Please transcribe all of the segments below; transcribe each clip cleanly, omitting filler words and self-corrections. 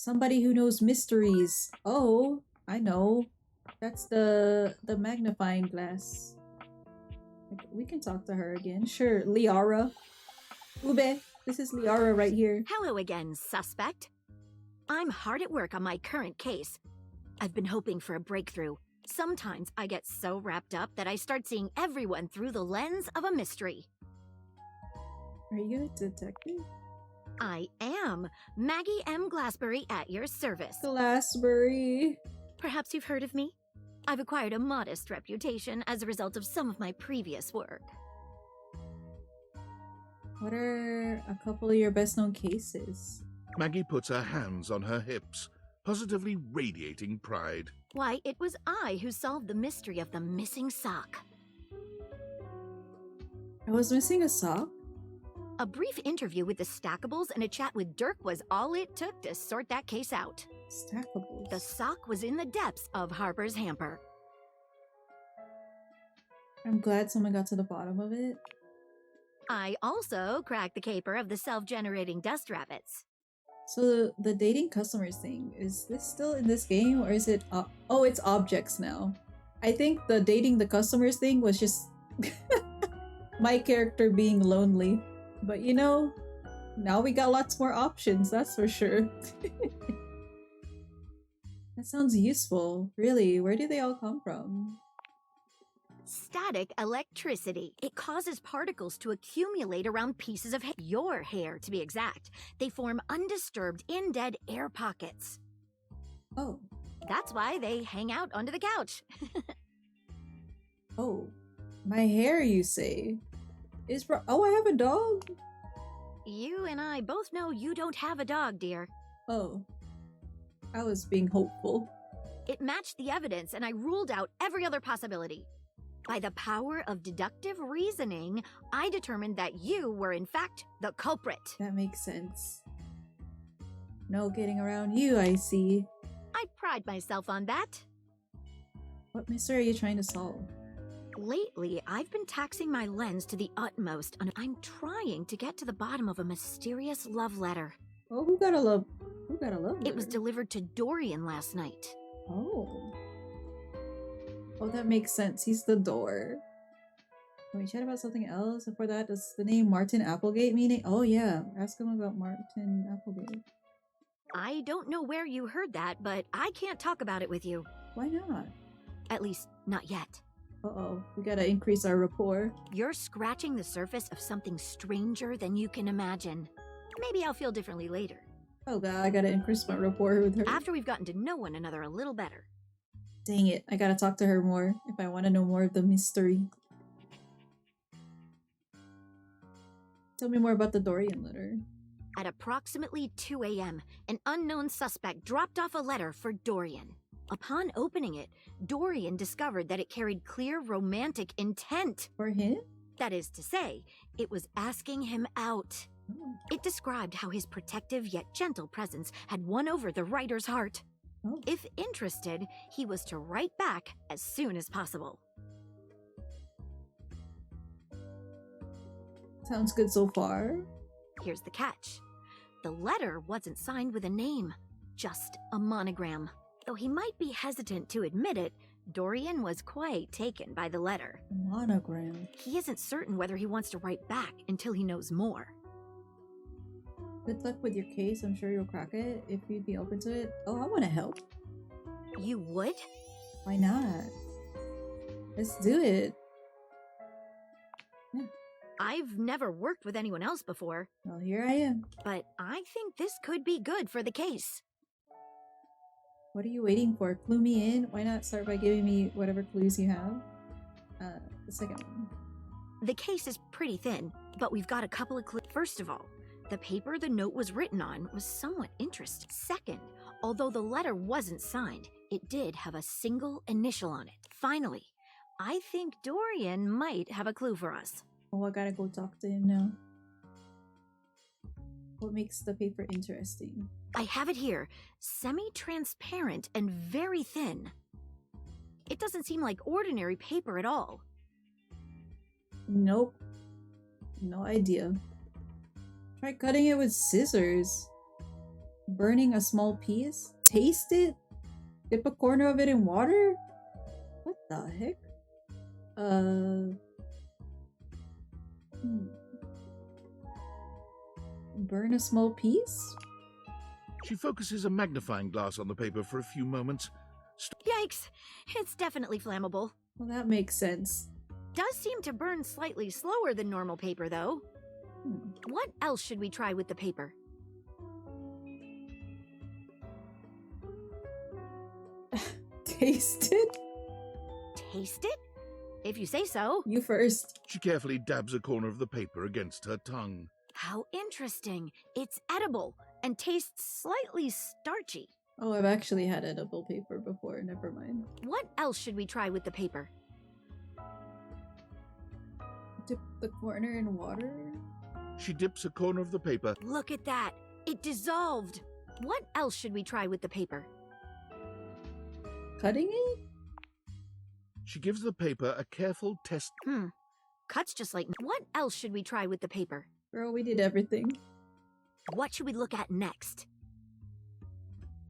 Somebody who knows mysteries. Oh, I know. That's the magnifying glass. We can talk to her again. Sure, Liara. Ube, this is Liara right here. Hello again, suspect. I'm hard at work on my current case. I've been hoping for a breakthrough. Sometimes I get so wrapped up that I start seeing everyone through the lens of a mystery. Are you a detective? I am Maggie M. Glassbury at your service. Glassbury. Perhaps you've heard of me? I've acquired a modest reputation as a result of some of my previous work. What are a couple of your best-known cases? Maggie puts her hands on her hips, positively radiating pride. Why, it was I who solved the mystery of the missing sock. I was missing a sock? A brief interview with the Stackables and a chat with Dirk was all it took to sort that case out. Stackables? The sock was in the depths of Harper's hamper. I'm glad someone got to the bottom of it. I also cracked the caper of the self-generating dust rabbits. So the dating customers thing, is this still in this game or is it... oh, it's objects now. I think the dating the customers thing was just my character being lonely. But you know, now we got lots more options, that's for sure. That sounds useful. Really, where do they all come from? Static electricity. It causes particles to accumulate around pieces of your hair, to be exact. They form undisturbed, in-dead air pockets. Oh. That's why they hang out under the couch. Oh. My hair, you say? Oh, I have a dog? You and I both know you don't have a dog, dear. Oh. I was being hopeful. It matched the evidence and I ruled out every other possibility. By the power of deductive reasoning, I determined that you were in fact the culprit. That makes sense. No getting around you, I see. I pride myself on that. What mystery are you trying to solve? Lately, I've been taxing my lens to the utmost, and I'm trying to get to the bottom of a mysterious love letter. Oh, who got a love letter? It was delivered to Dorian last night. Oh. Oh, that makes sense. He's the door. Can we chat about something else? Before that, does the name Martin Applegate mean? Oh yeah, ask him about Martin Applegate. I don't know where you heard that, but I can't talk about it with you. Why not? At least, not yet. Uh-oh, we gotta increase our rapport. You're scratching the surface of something stranger than you can imagine. Maybe I'll feel differently later. Oh god, I gotta increase my rapport with her. After we've gotten to know one another a little better. Dang it, I gotta talk to her more if I want to know more of the mystery. Tell me more about the Dorian letter. At approximately 2 a.m., an unknown suspect dropped off a letter for Dorian. Upon opening it, Dorian discovered that it carried clear romantic intent. For him? That is to say, it was asking him out. Oh. It described how his protective yet gentle presence had won over the writer's heart. Oh. If interested, he was to write back as soon as possible. Sounds good so far. Here's the catch. The letter wasn't signed with a name, just a monogram. Though he might be hesitant to admit it, Dorian was quite taken by the letter. Monogram. He isn't certain whether he wants to write back until he knows more. Good luck with your case. I'm sure you'll crack it if you'd be open to it. Oh, I want to help. You would? Why not? Let's do it. Yeah. I've never worked with anyone else before. Well, here I am. But I think this could be good for the case. What are you waiting for? Clue me in? Why not start by giving me whatever clues you have? The second one. The case is pretty thin, but we've got a couple of clues. First of all, the paper the note was written on was somewhat interesting. Second, although the letter wasn't signed, it did have a single initial on it. Finally, I think Dorian might have a clue for us. Oh, I gotta go talk to him now. What makes the paper interesting? I have it here. Semi-transparent and very thin. It doesn't seem like ordinary paper at all. Nope. No idea. Try cutting it with scissors. Burning a small piece? Taste it? Dip a corner of it in water? What the heck? Burn a small piece? She focuses a magnifying glass on the paper for a few moments. Yikes! It's definitely flammable. Well, that makes sense. Does seem to burn slightly slower than normal paper, though. What else should we try with the paper? Taste it? Taste it? If you say so. You first. She carefully dabs a corner of the paper against her tongue. How interesting. It's edible and tastes slightly starchy. Oh, I've actually had edible paper before. Never mind. What else should we try with the paper? Dip the corner in water? She dips a corner of the paper. Look at that. It dissolved. What else should we try with the paper? Cutting it? She gives the paper a careful test. Cuts just like... What else should we try with the paper? Girl, we did everything. What should we look at next?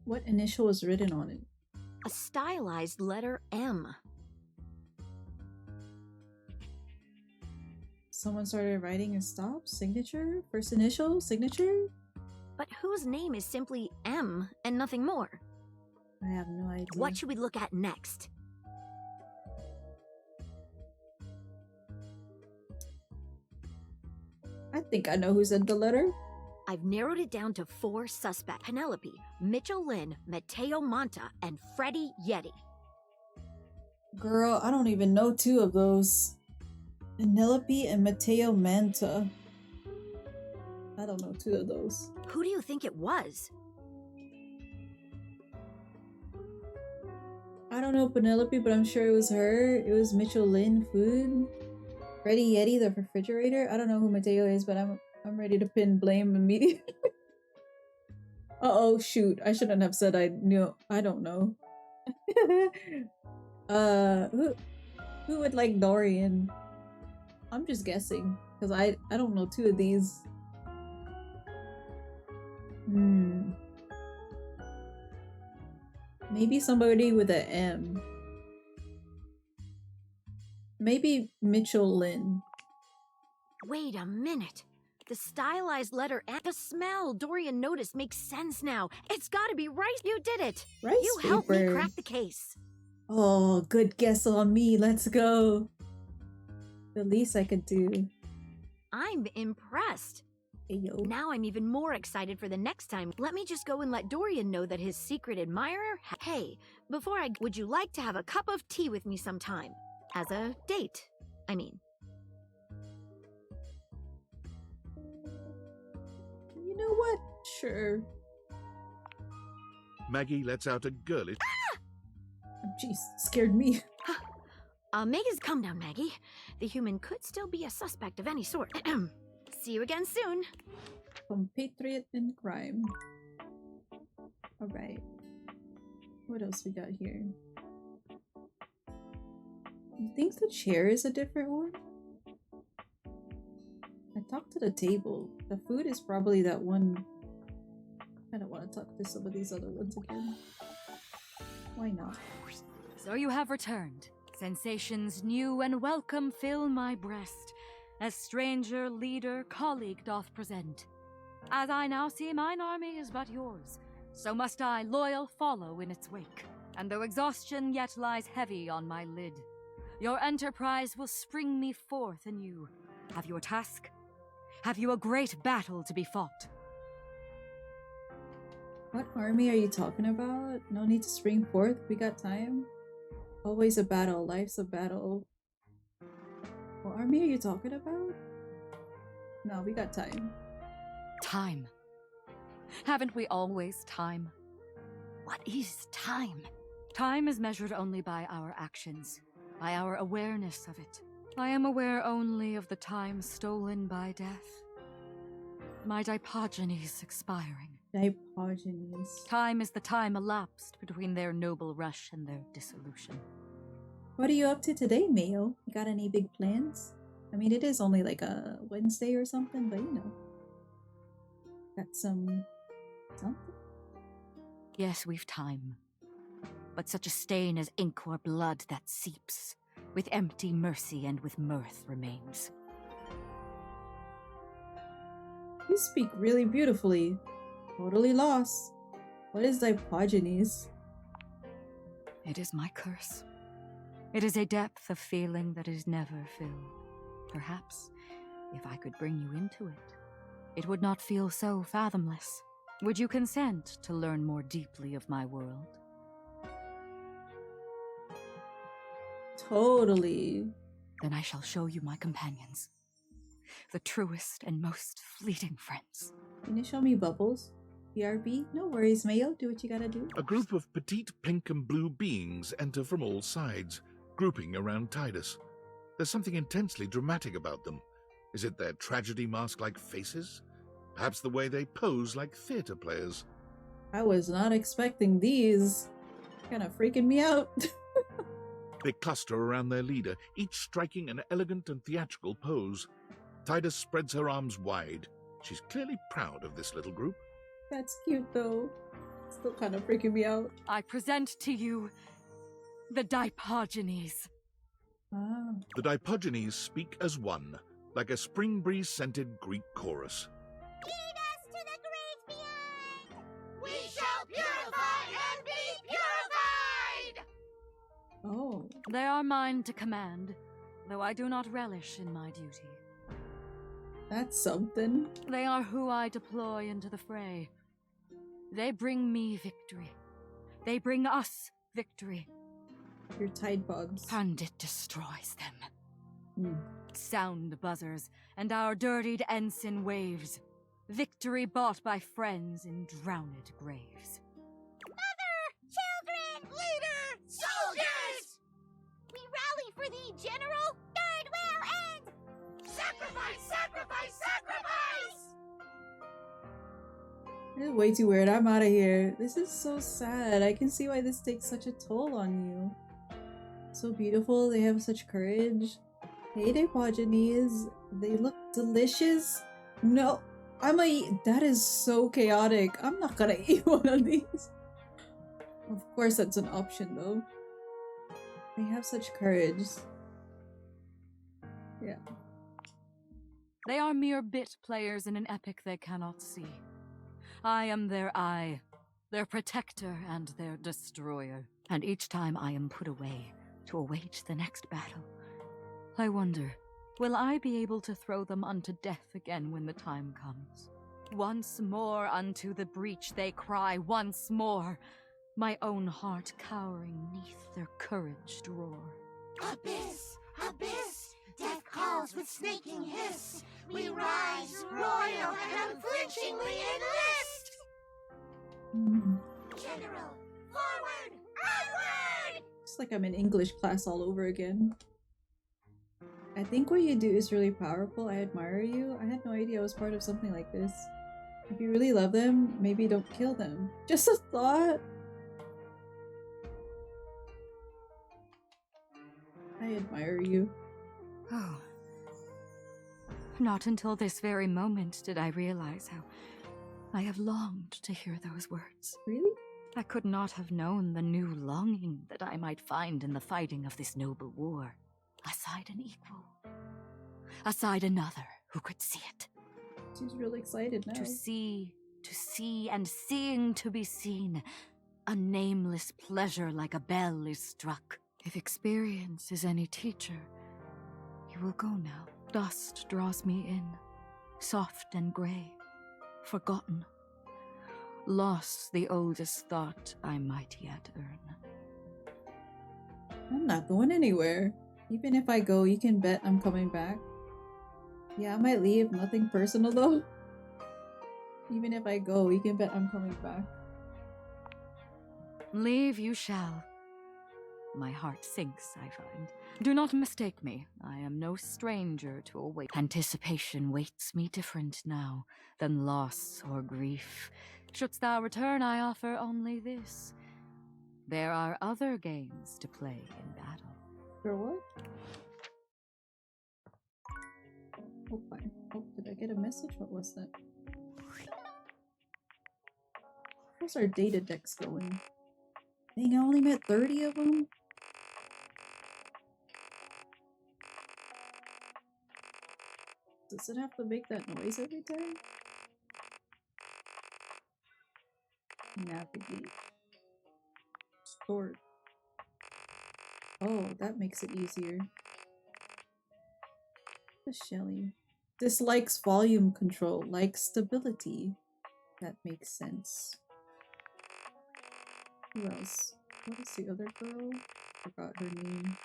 What initial was written on it? A stylized letter M. Someone started writing and stopped? Signature? First initial? Signature? But whose name is simply M and nothing more? I have no idea. What should we look at next? I think I know who sent the letter. I've narrowed it down to 4 suspects. Penelope, Mitchell Lynn, Mateo Monta, and Freddie Yeti. Girl, I don't even know 2 of those. Penelope and Mateo Manta. I don't know 2 of those. Who do you think it was? I don't know Penelope, but I'm sure it was her. It was Mitchell Lynn Food. Freddie Yeti, the refrigerator. I don't know who Mateo is, but I'm ready to pin blame immediately. Uh-oh, shoot. I shouldn't have said I knew. I don't know. Who would like Dorian? I'm just guessing, because I don't know 2 of these. Maybe somebody with an M. Maybe Mitchell Lynn. Wait a minute. The stylized letter and the smell Dorian noticed makes sense now. It's gotta be rice. You did it. Rice You paper. helped me crack the case. Oh, good guess on me. Let's go. The least I could do. I'm impressed. Ayo. Now I'm even more excited for the next time. Let me just go and let Dorian know that his secret admirer... Hey, before would you like to have a cup of tea with me sometime? As a date, I mean. You know what? Sure. Maggie lets out a girlish... Jeez, scared me. Mega's come down, Maggie. The human could still be a suspect of any sort. See you again soon. Compatriot in crime. Alright. What else we got here? You think the chair is a different one? I talked to the table. The food is probably that one. I don't want to talk to some of these other ones again. Why not? So you have returned. Sensations new and welcome fill my breast, as stranger, leader, colleague doth present. As I now see mine army is but yours, so must I loyal follow in its wake. And though exhaustion yet lies heavy on my lid, your enterprise will spring me forth anew. Have you a task? Have you a great battle to be fought? What army are you talking about? No need to spring forth, we got time. Always a battle, life's a battle. What army are you talking about? No, we got time. Time. Haven't we always time? What is time? Time is measured only by our actions, by our awareness of it. I am aware only of the time stolen by death. My dipogenies expiring. Dipogenies. Time is the time elapsed between their noble rush and their dissolution. What are you up to today, Mayo? You got any big plans? I mean, it is only like a Wednesday or something, but you know. Got some... something? Yes, we've time. But such a stain as ink or blood that seeps, with empty mercy and with mirth remains. You speak really beautifully. Totally lost. What is Dipogenies? It is my curse. It is a depth of feeling that is never filled. Perhaps, if I could bring you into it, it would not feel so fathomless. Would you consent to learn more deeply of my world? Totally. Then I shall show you my companions. The truest and most fleeting friends. Can you show me Bubbles? BRB? No worries, Mayo. Do what you gotta do. A group of petite pink and blue beings enter from all sides, grouping around Tidus. There's something intensely dramatic about them. Is it their tragedy mask-like faces? Perhaps the way they pose like theater players. I was not expecting these. Kinda freaking me out. They cluster around their leader, each striking an elegant and theatrical pose. Tidus spreads her arms wide. She's clearly proud of this little group. That's cute though. Still kind of freaking me out. I present to you the Dipogenies. Ah. The Dipogenies speak as one, like a spring breeze-scented Greek chorus. Lead us to the great beyond! We shall purify and be purified! Oh. They are mine to command, though I do not relish in my duty. That's something. They are who I deploy into the fray. They bring me victory. They bring us victory. Your Tide Pods. And it destroys them. Hmm. Sound buzzers, and our dirtied ensign waves. Victory bought by friends in drowned graves. Mother! Children! Leader! Soldiers! We rally for thee, General! Third will end! Sacrifice! Sacrifice! Sacrifice! This is way too weird. I'm out of here. This is so sad. I can see why this takes such a toll on you. So beautiful. They have such courage. Hey, Dipogenies. They look delicious. No, I'm gonna eat. That is so chaotic. I'm not gonna eat one of these. Of course, that's an option though. They have such courage. Yeah. They are mere bit players in an epic they cannot see. I am their eye, their protector and their destroyer. And each time I am put away to await the next battle, I wonder, will I be able to throw them unto death again when the time comes? Once more unto the breach they cry, once more, my own heart cowering neath their courage roar. Abyss! Abyss! Death calls with snaking hiss! We rise, royal, and unflinchingly enlist! General, forward! Onward! It's like I'm in English class all over again. I think what you do is really powerful. I admire you. I had no idea I was part of something like this. If you really love them, maybe don't kill them. Just a thought. I admire you. Oh. Not until this very moment did I realize how I have longed to hear those words. Really? I could not have known the new longing that I might find in the fighting of this noble war. Aside an equal. Aside another who could see it. She's really excited now. To see, and seeing to be seen. A nameless pleasure like a bell is struck. If experience is any teacher, you will go now. Dust draws me in, soft and grey, forgotten. Lost the oldest thought I might yet earn. I'm not going anywhere. Even if I go, you can bet I'm coming back. Yeah, I might leave. Nothing personal though. Even if I go, you can bet I'm coming back. Leave you shall. My heart sinks, I find. Do not mistake me. I am no stranger to await. Anticipation waits me different now than loss or grief. Shouldst thou return, I offer only this. There are other games to play in battle. For what? Oh, fine. Oh, did I get a message? What was that? How's our data decks going? Dang, I only met 30 of them? Does it have to make that noise every time? Navigate. Sort. Oh, that makes it easier. The Shelly. Dislikes volume control, likes stability. That makes sense. Who else? What is the other girl? Forgot her name.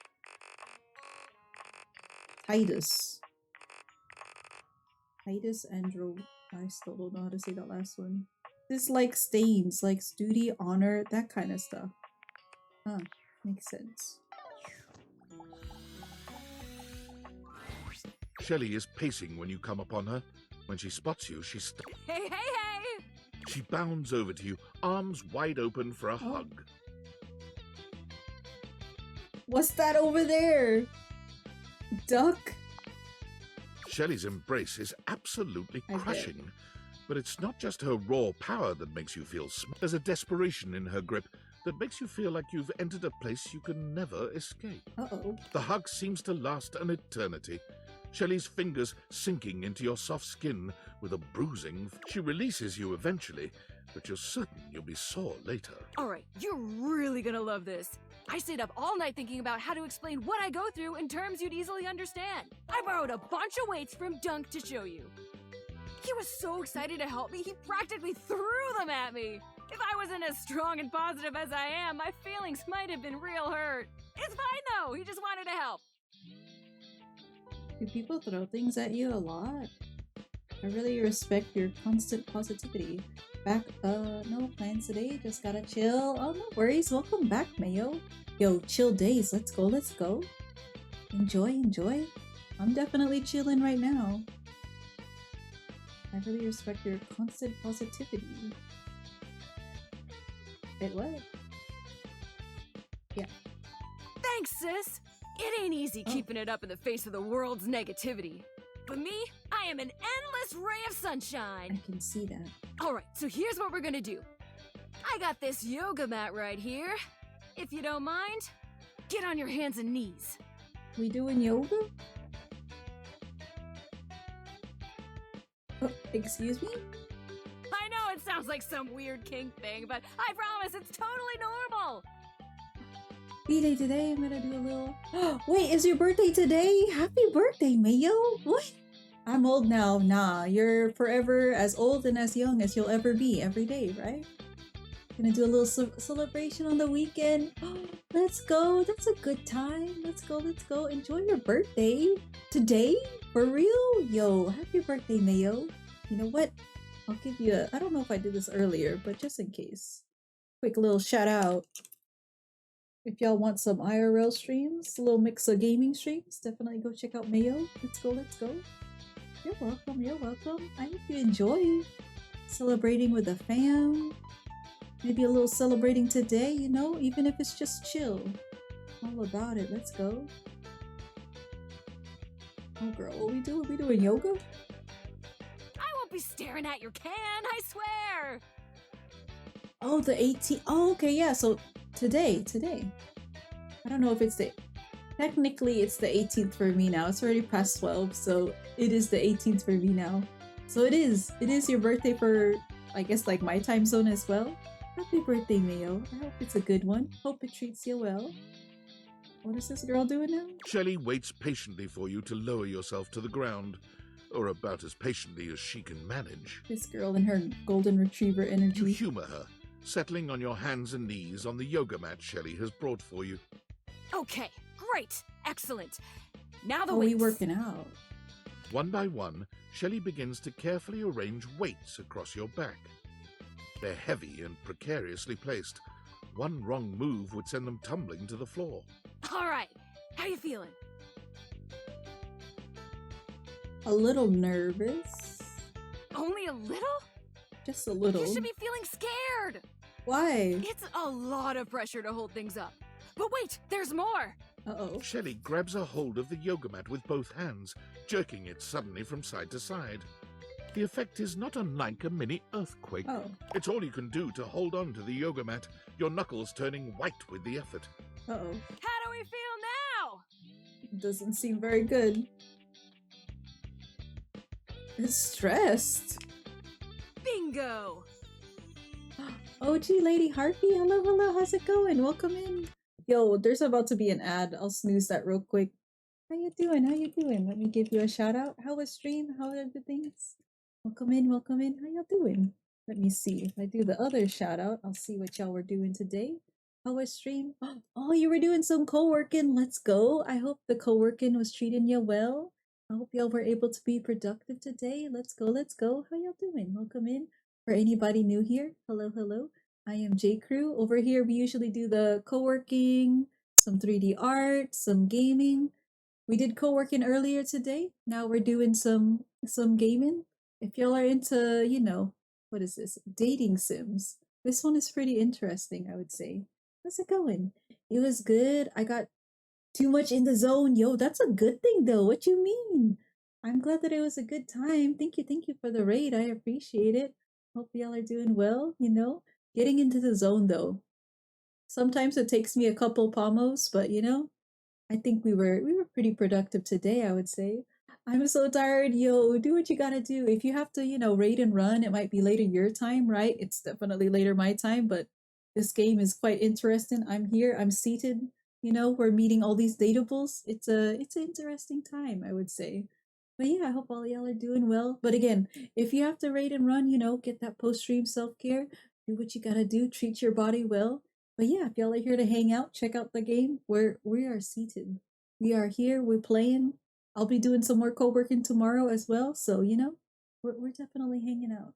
Titus. Titus Andro. I still don't know how to say that last one. Dislikes stains, likes duty, honor, that kind of stuff. Huh, makes sense. Shelley is pacing when you come upon her. When she spots you, she Hey, hey, hey! she bounds over to you, arms wide open for a hug. What's that over there? Duck? Shelley's embrace is absolutely I bet. crushing. But it's not just her raw power that makes you feel There's a desperation in her grip that makes you feel like you've entered a place you can never escape. Uh-oh. The hug seems to last an eternity. Shelley's fingers sinking into your soft skin with a bruising. She releases you eventually, but you're certain you'll be sore later. Alright, you're really gonna love this. I stayed up all night thinking about how to explain what I go through in terms you'd easily understand. I borrowed a bunch of weights from Dunk to show you. He was so excited to help me, he practically threw them at me. If I wasn't as strong and positive as I am, my feelings might have been real hurt. It's fine though, he just wanted to help. Do people throw things at you a lot? I really respect your constant positivity. Back, no plans today, just gotta chill. Oh, no worries, welcome back, Mayo. Yo, chill days, let's go, let's go. Enjoy, enjoy. I'm definitely chilling right now. I really respect your constant positivity. Wait, what? Yeah. Thanks, sis. It ain't easy keeping it up in the face of the world's negativity. But me, I am an endless ray of sunshine. I can see that. Alright, so here's what we're gonna do. I got this yoga mat right here. If you don't mind, get on your hands and knees. We doing yoga? Oh, excuse me? I know it sounds like some weird kink thing, but I promise it's totally normal. B-Day today, I'm gonna do a little... Wait, is your birthday today? Happy birthday, Mayo! What? I'm old now. Nah, you're forever as old and as young as you'll ever be every day, right? Gonna do a little celebration on the weekend. Let's go. That's a good time. Let's go, let's go. Enjoy your birthday. Today? For real? Yo, happy birthday, Mayo. You know what? I'll give you a... I don't know if I did this earlier, but just in case. Quick little shout out. If y'all want some IRL streams, a little mix of gaming streams, definitely go check out Mayo. Let's go, let's go. You're welcome, you're welcome. I hope you enjoy celebrating with the fam. Maybe a little celebrating today, you know, even if it's just chill. All about it, let's go. Oh girl, what we doing? We doing yoga? I won't be staring at your can, I swear. Oh, the 18th. Oh, okay, yeah, so today. I don't know if it's the... Technically, it's the 18th for me now. It's already past 12, so it is the 18th for me now. So it is your birthday for, I guess, like my time zone as well. Happy birthday, Mayo. I hope it's a good one. Hope it treats you well. What is this girl doing now? Shelley waits patiently for you to lower yourself to the ground, or about as patiently as she can manage. This girl and her golden retriever You energy. humor her, settling on your hands and knees on the yoga mat Shelley has brought for you. Okay, great, excellent. Now the Oh, we weights. working out. One by one, Shelley begins to carefully arrange weights across your back. They're heavy and precariously placed. One wrong move would send them tumbling to the floor. All right, how you feeling? A little nervous. Only a little? Just a little. You should be feeling scared. Why? It's a lot of pressure to hold things up. But wait, there's more. Uh-oh. Shelley grabs a hold of the yoga mat with both hands, jerking it suddenly from side to side. The effect is not unlike a mini earthquake. Oh. It's all you can do to hold on to the yoga mat, your knuckles turning white with the effort. Uh-oh. How do we feel now? Doesn't seem very good. It's stressed. Bingo! OG Lady Harpy, hello, how's it going? Welcome in. Yo, there's about to be an ad. I'll snooze that real quick. How you doing? Let me give you a shout out. How was stream? How are the things? Welcome in. How y'all doing? Let me see. If I do the other shout out, I'll see what y'all were doing today. How was stream? Oh, you were doing some co-working. Let's go. I hope the co-working was treating you well. I hope y'all were able to be productive today. Let's go. How y'all doing? Welcome in. For anybody new here, hello. I am J Crew. Over here, we usually do the co-working, some 3D art, some gaming. We did co-working earlier today. Now we're doing some gaming. If y'all are into, what is this? Dating sims. This one is pretty interesting, I would say. How's it going? It was good. I got too much in the zone. Yo, that's a good thing though. What you mean? I'm glad that it was a good time. Thank you for the raid. I appreciate it. Hope y'all are doing well, Getting into the zone though. Sometimes it takes me a couple pomos, but I think we were pretty productive today, I would say. I'm so tired. Yo, do what you gotta do. If you have to, raid and run, it might be later your time, right? It's definitely later my time, but this game is quite interesting. I'm here, I'm seated, we're meeting all these datables. It's an interesting time, I would say. But yeah, I hope all y'all are doing well. But again, if you have to raid and run, get that post-stream self-care, do what you gotta do, treat your body well. But yeah, if y'all are here to hang out, check out the game, we are seated. We are here, we're playing. I'll be doing some more co-working tomorrow as well. So, we're definitely hanging out.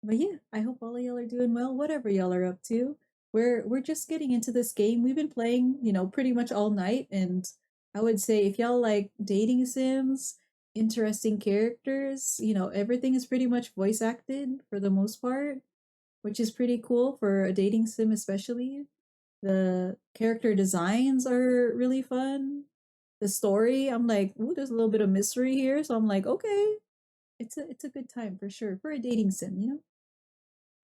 But yeah, I hope all of y'all are doing well, whatever y'all are up to. We're just getting into this game. We've been playing, pretty much all night. And I would say if y'all like dating sims, interesting characters, everything is pretty much voice acted for the most part, which is pretty cool for a dating sim especially. The character designs are really fun. The story, I'm like, ooh, there's a little bit of mystery here. So I'm like, okay, it's a good time for sure for a dating sim,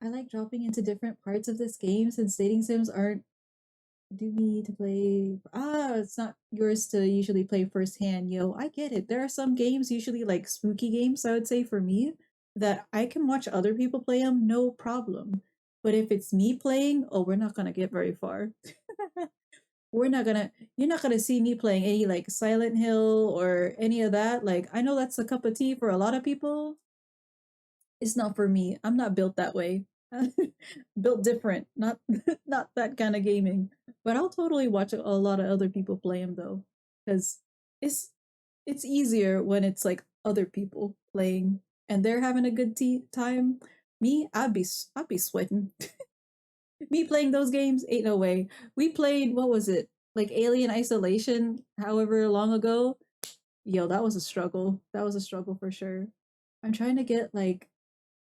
I like dropping into different parts of this game since dating sims aren't do me to play. It's not yours to usually play firsthand. Yo, I get it. There are some games, usually like spooky games, I would say for me, that I can watch other people play them, no problem. But if it's me playing, oh, we're not gonna get very far. You're not gonna see me playing any like Silent Hill or any of that. Like, I know that's a cup of tea for a lot of people. It's not for me. I'm not built that way. Built different, not not that kind of gaming. But I'll totally watch a lot of other people play them though, because it's easier when it's like other people playing and they're having a good time. Me, I'd be sweating. Me playing those games ain't no way. We played, what was it? Like Alien Isolation, however long ago. Yo, that was a struggle. That was a struggle for sure. I'm trying to get like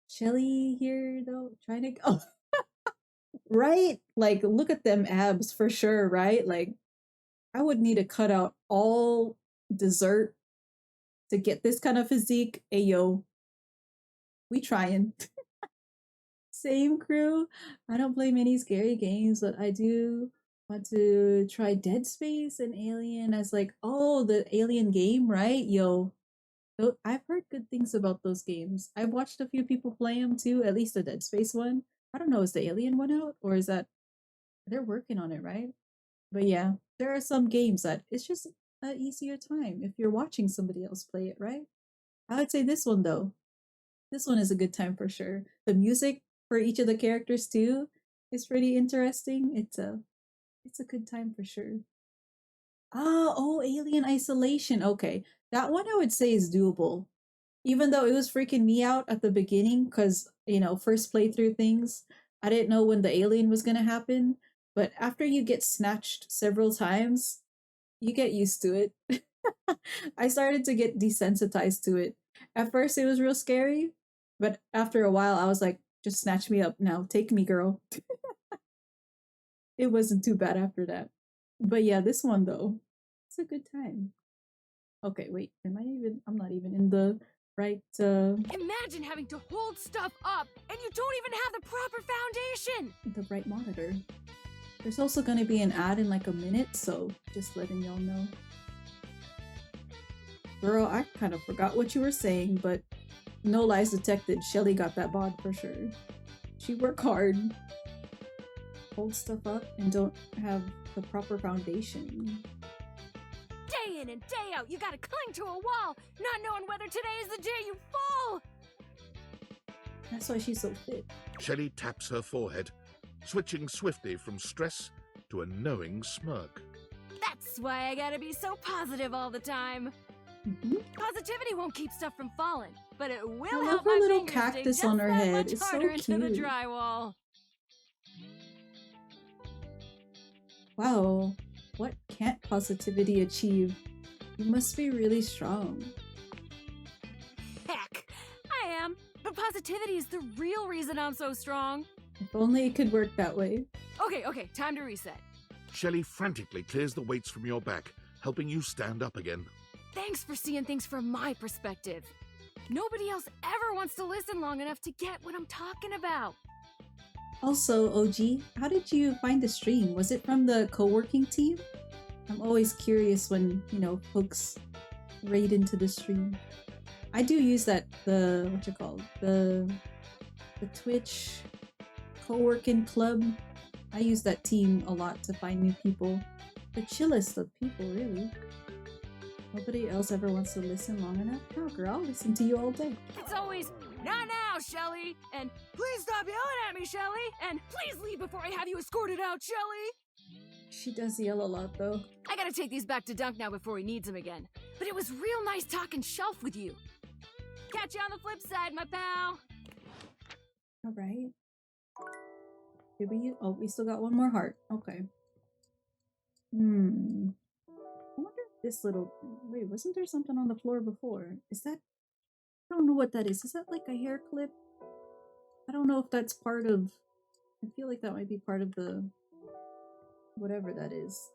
Shelly here though. Trying to oh right? Like look at them abs for sure, right? Like I would need to cut out all dessert to get this kind of physique. Ayo, we trying. Same crew. I don't play many scary games, but I do want to try Dead Space and Alien as like, oh, the Alien game, right? Yo, I've heard good things about those games. I've watched a few people play them too, at least the Dead Space one. I don't know, is the Alien one out or is that they're working on it, right? But yeah, there are some games that it's just an easier time if you're watching somebody else play it, right? I would say this one though. This one is a good time for sure. The music for each of the characters too is pretty interesting. It's a good time for sure. Oh, Alien Isolation. Okay. That one I would say is doable. Even though it was freaking me out at the beginning because, first playthrough things, I didn't know when the alien was going to happen. But after you get snatched several times, you get used to it. I started to get desensitized to it. At first, it was real scary. But after a while, I was like, just snatch me up now. Take me, girl. It wasn't too bad after that. But yeah, this one though, it's a good time. Okay, wait, I'm not even in the right Imagine having to hold stuff up and you don't even have the proper foundation! the right monitor. There's also gonna be an ad in like a minute, so just letting y'all know. Girl, I kind of forgot what you were saying, but no lies detected. Shelly got that bod for sure. She worked hard. Hold stuff up and don't have the proper foundation. Day in and day out, you gotta cling to a wall, not knowing whether today is the day you fall! That's why she's so fit. Shelley taps her forehead, switching swiftly from stress to a knowing smirk. That's why I gotta be so positive all the time. Positivity won't keep stuff from falling, but it will I love help her my little fingers cactus dig just on her that head. much It's so harder into the cute. drywall. Wow, what can't positivity achieve? You must be really strong. Heck, I am. But positivity is the real reason I'm so strong. If only it could work that way. Okay, time to reset. Shelley frantically clears the weights from your back, helping you stand up again. Thanks for seeing things from my perspective. Nobody else ever wants to listen long enough to get what I'm talking about. Also, OG, how did you find the stream? Was it from the co-working team? I'm always curious when, folks raid into the stream. I do use the Twitch co-working club. I use that team a lot to find new people. The chillest of people, really. Nobody else ever wants to listen long enough. No, girl, I'll listen to you all day. It's always, not now, Shelly, and please stop yelling at me, Shelly, and please leave before I have you escorted out, Shelly. She does yell a lot, though. I gotta take these back to Dunk now before he needs them again. But it was real nice talking shelf with you. Catch you on the flip side, my pal. All right. Did we? Oh, we still got one more heart. Okay. I wonder if this little. Wait, wasn't there something on the floor before? Is that? I don't know what that is. Is that like a hair clip? I don't know if that's part of. I feel like that might be part of the. Whatever that is.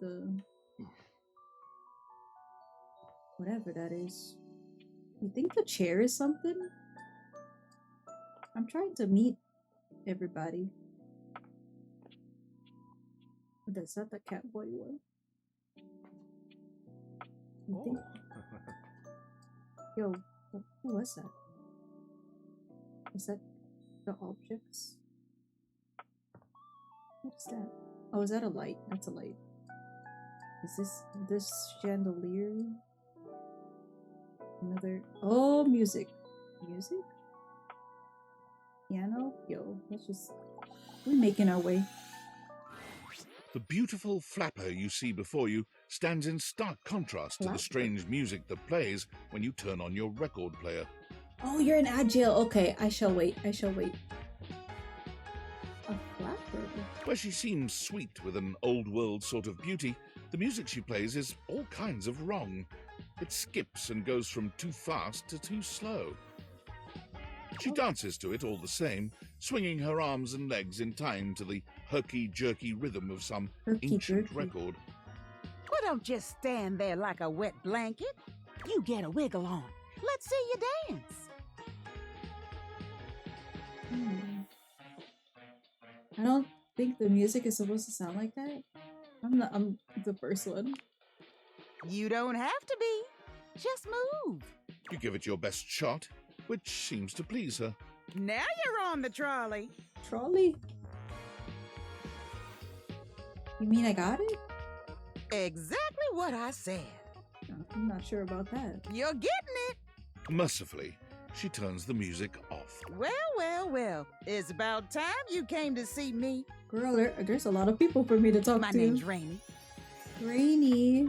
Whatever that is. You think the chair is something? I'm trying to meet everybody. Is that the Catboy one? You think? Yo, who was that? Is that the objects? What's that? Oh, is that a light? That's a light. Is this chandelier? Another. Oh, music. Music? Piano? Yo, we're making our way. The beautiful flapper you see before you stands in stark contrast to the strange music that plays when you turn on your record player. Oh, you're an agile. Okay, I shall wait. A flapper? Where she seems sweet with an old-world sort of beauty, the music she plays is all kinds of wrong. It skips and goes from too fast to too slow. She dances to it all the same, swinging her arms and legs in time to the herky-jerky rhythm of some ancient record. Well, don't just stand there like a wet blanket. You get a wiggle on. Let's see you dance. I don't think the music is supposed to sound like that. I'm the first one. You don't have to be. Just move. You give it your best shot, which seems to please her. Now you're on the trolley. Trolley? You mean I got it? Exactly what I said. I'm not sure about that. You're getting it. Mercifully, she turns the music off. Well. It's about time you came to see me. Girl, there's a lot of people for me to talk My to. name's Rainy. Rainy.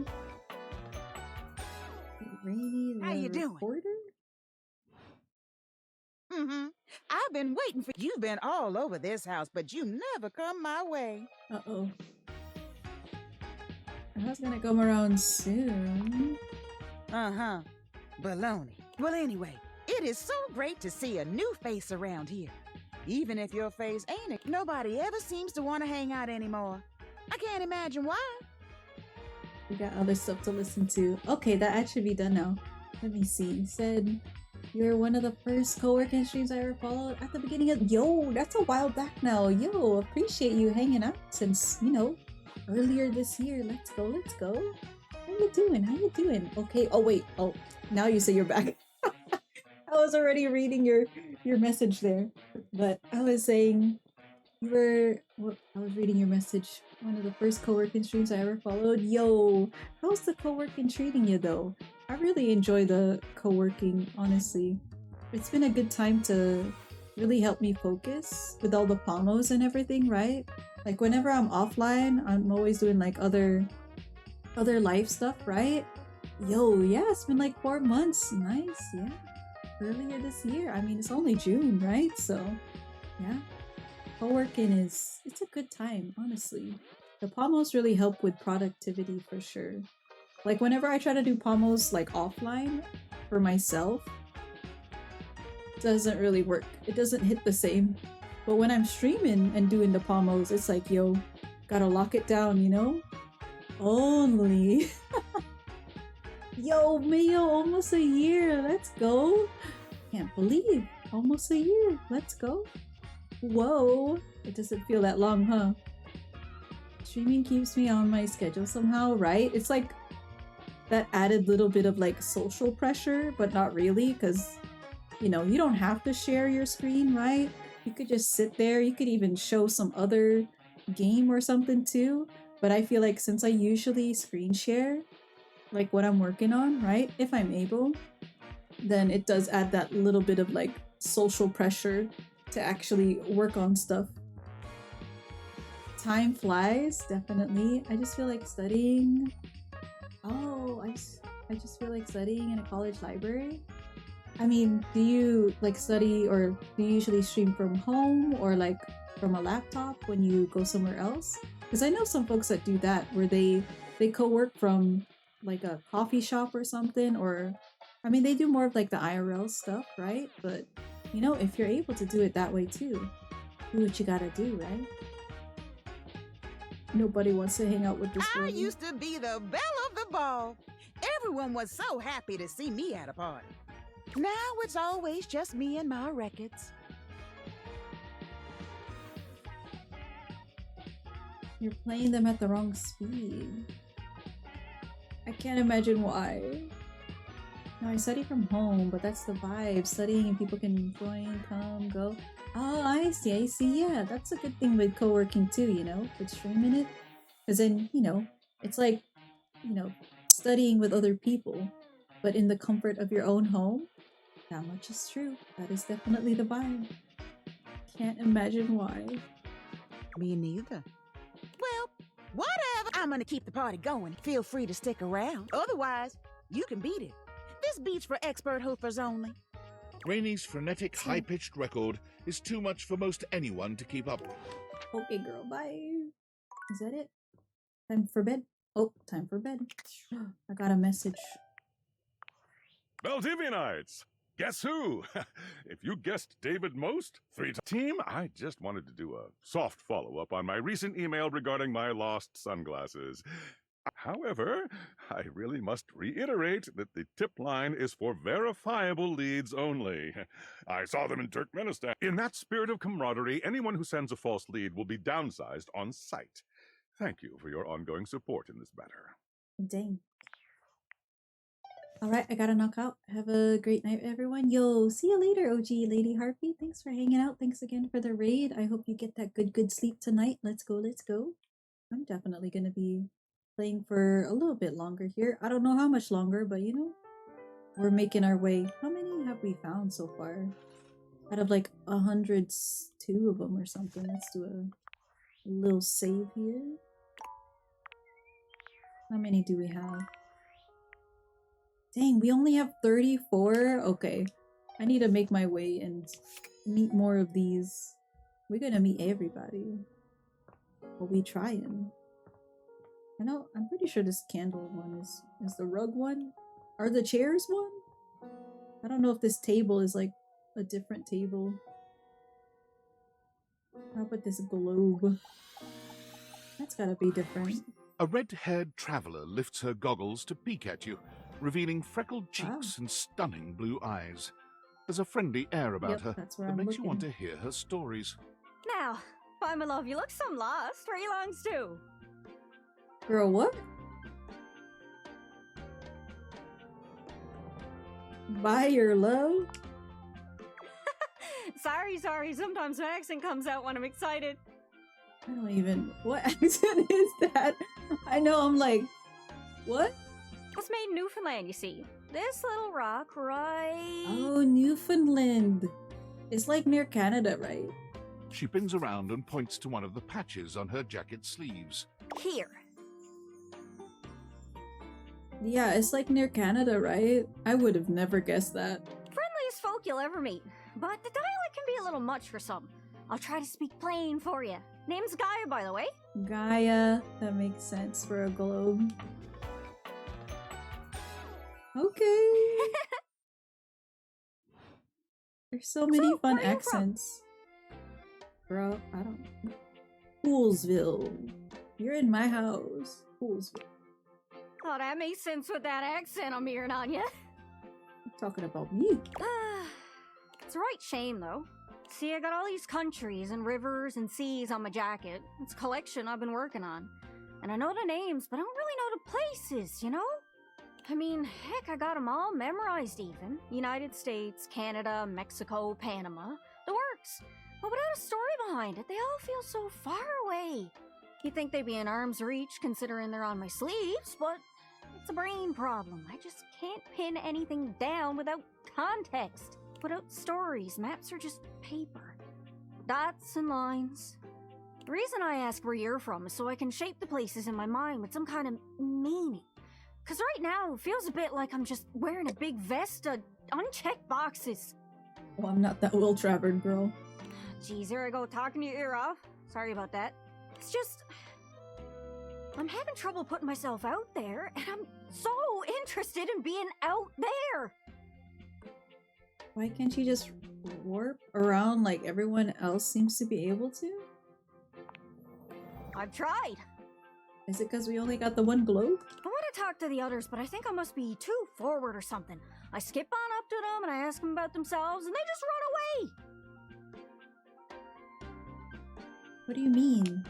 Rainy the How you doing? reporter? I've been waiting for you. You've been all over this house, but you never come my way. Uh-oh. I was gonna come around soon. Baloney. Well, anyway, it is so great to see a new face around here. Even if your face ain't it, nobody ever seems to want to hang out anymore. I can't imagine why. We got other stuff to listen to. Okay, that ad should be done now. Let me see. Said You're one of the first co-working streams I ever followed at the beginning of. Yo, that's a while back now. Yo, appreciate you hanging out since, you know, earlier this year. Let's go, let's go. How you doing? How you doing? Okay. Oh wait. Oh, now you say you're back. I was already reading your message there, but I was saying you were. What? I was reading your message. One of the first co-working streams I ever followed. Yo, how's the co-working treating you though? I really enjoy the co-working, honestly. It's been a good time to really help me focus with all the pomos and everything, right? Like whenever I'm offline, I'm always doing like other life stuff, right? Yo, yeah, it's been like 4 months. Nice, yeah. Earlier this year. I mean, it's only June, right? So, yeah. Co-working it's a good time, honestly. The pomos really help with productivity for sure. Like whenever I try to do pomos like offline for myself, it doesn't really work. It doesn't hit the same. But when I'm streaming and doing the pomos, it's like, yo, gotta lock it down, you know? Only. Yo, Mayo, almost a year. Let's go. Can't believe. Almost a year. Let's go. Whoa. It doesn't feel that long, huh? Streaming keeps me on my schedule somehow, right? It's like that added little bit of like social pressure, but not really, because you know, you don't have to share your screen, right? You could just sit there. You could even show some other game or something too. But I feel like since I usually screen share like what I'm working on, right? If I'm able, then it does add that little bit of like social pressure to actually work on stuff. Time flies, definitely. I just feel like studying. Oh, I just feel like studying in a college library. I mean, do you like study or do you usually stream from home or like from a laptop when you go somewhere else? Because I know some folks that do that where they co-work from like a coffee shop or something, or I mean they do more of like the IRL stuff, right? But you know, if you're able to do it that way too, do what you gotta do, right? Nobody wants to hang out with this I girl. used to be the belle of the ball. Everyone was so happy to see me at a party. Now it's always just me and my records. You're playing them at the wrong speed. I can't imagine why. No, I study from home, but that's the vibe. Studying and people can join, come, go. Oh, I see. Yeah, that's a good thing with co-working too, you know, with streaming it. Because then, you know, it's like, you know, studying with other people, but in the comfort of your own home. That much is true. That is definitely the vibe. Can't imagine why. Me neither. Well, whatever. I'm gonna keep the party going. Feel free to stick around. Otherwise, you can beat it. This beat's for expert hoofers only. Rainy's frenetic, high-pitched record is too much for most anyone to keep up with. Okay, girl, bye. Is that it? Time for bed? Oh, time for bed. I got a message. Valdivianites! Guess who? If you guessed David most, 3 times. Team, I just wanted to do a soft follow-up on my recent email regarding my lost sunglasses. However, I really must reiterate that the tip line is for verifiable leads only. I saw them in Turkmenistan. In that spirit of camaraderie, anyone who sends a false lead will be downsized on sight. Thank you for your ongoing support in this matter. Dang. Alright, I gotta knock out. Have a great night, everyone. Yo, see you later, OG Lady Harpy. Thanks for hanging out. Thanks again for the raid. I hope you get that good sleep tonight. Let's go, let's go. I'm definitely gonna be playing for a little bit longer here. I don't know how much longer, but you know, we're making our way. How many have we found so far? Out of like 102 of them or something. Let's do a little save here. How many do we have? Dang, we only have 34? Okay. I need to make my way and meet more of these. We're gonna meet everybody. But we trying. I know, I'm pretty sure this candle one is the rug one? Are the chairs one? I don't know if this table is like a different table. How about this globe? That's gotta be different. A red-haired traveler lifts her goggles to peek at you, revealing freckled cheeks and stunning blue eyes. There's a friendly air about Yep, her that's where that I'm makes you want looking. to hear her stories. Now, by my love, you look some lost. Where you longs to? Girl, what? By your love? Sorry. Sometimes my accent comes out when I'm excited. I don't even. What accent is that? I know, I'm like, what? It's made in Newfoundland, you see. This little rock, right? Oh, Newfoundland. It's like near Canada, right? She bends around and points to one of the patches on her jacket sleeves. Here. Yeah, it's like near Canada, right? I would have never guessed that. Friendliest folk you'll ever meet. But the dialect can be a little much for some. I'll try to speak plain for you. Name's Gaia, by the way. Gaia. That makes sense for a globe. Okay. There's so many So, fun where are you from? accents. Bro, I don't. Poolsville. You're in my house. Poolsville. Oh, that makes sense with that accent I'm hearing on you. You're talking about me. It's a right shame, though. See, I got all these countries and rivers and seas on my jacket. It's a collection I've been working on. And I know the names, but I don't really know the places, you know? I mean, heck, I got them all memorized even. United States, Canada, Mexico, Panama. The works. But without a story behind it, they all feel so far away. You'd think they'd be in arm's reach considering they're on my sleeves, but it's a brain problem. I just can't pin anything down without context. Without stories, maps are just paper. Dots and lines. The reason I ask where you're from is so I can shape the places in my mind with some kind of meaning. Cause right now, it feels a bit like I'm just wearing a big vest of unchecked boxes. Oh, I'm not that well-traveled, girl. Geez, here I go talking your ear off. Sorry about that. It's just... I'm having trouble putting myself out there, and I'm so interested in being out there. Why can't you just warp around like everyone else seems to be able to? I've tried. Is it because we only got the one globe? I want to talk to the others, but I think I must be too forward or something. I skip on up to them and I ask them about themselves, and they just run away. What do you mean?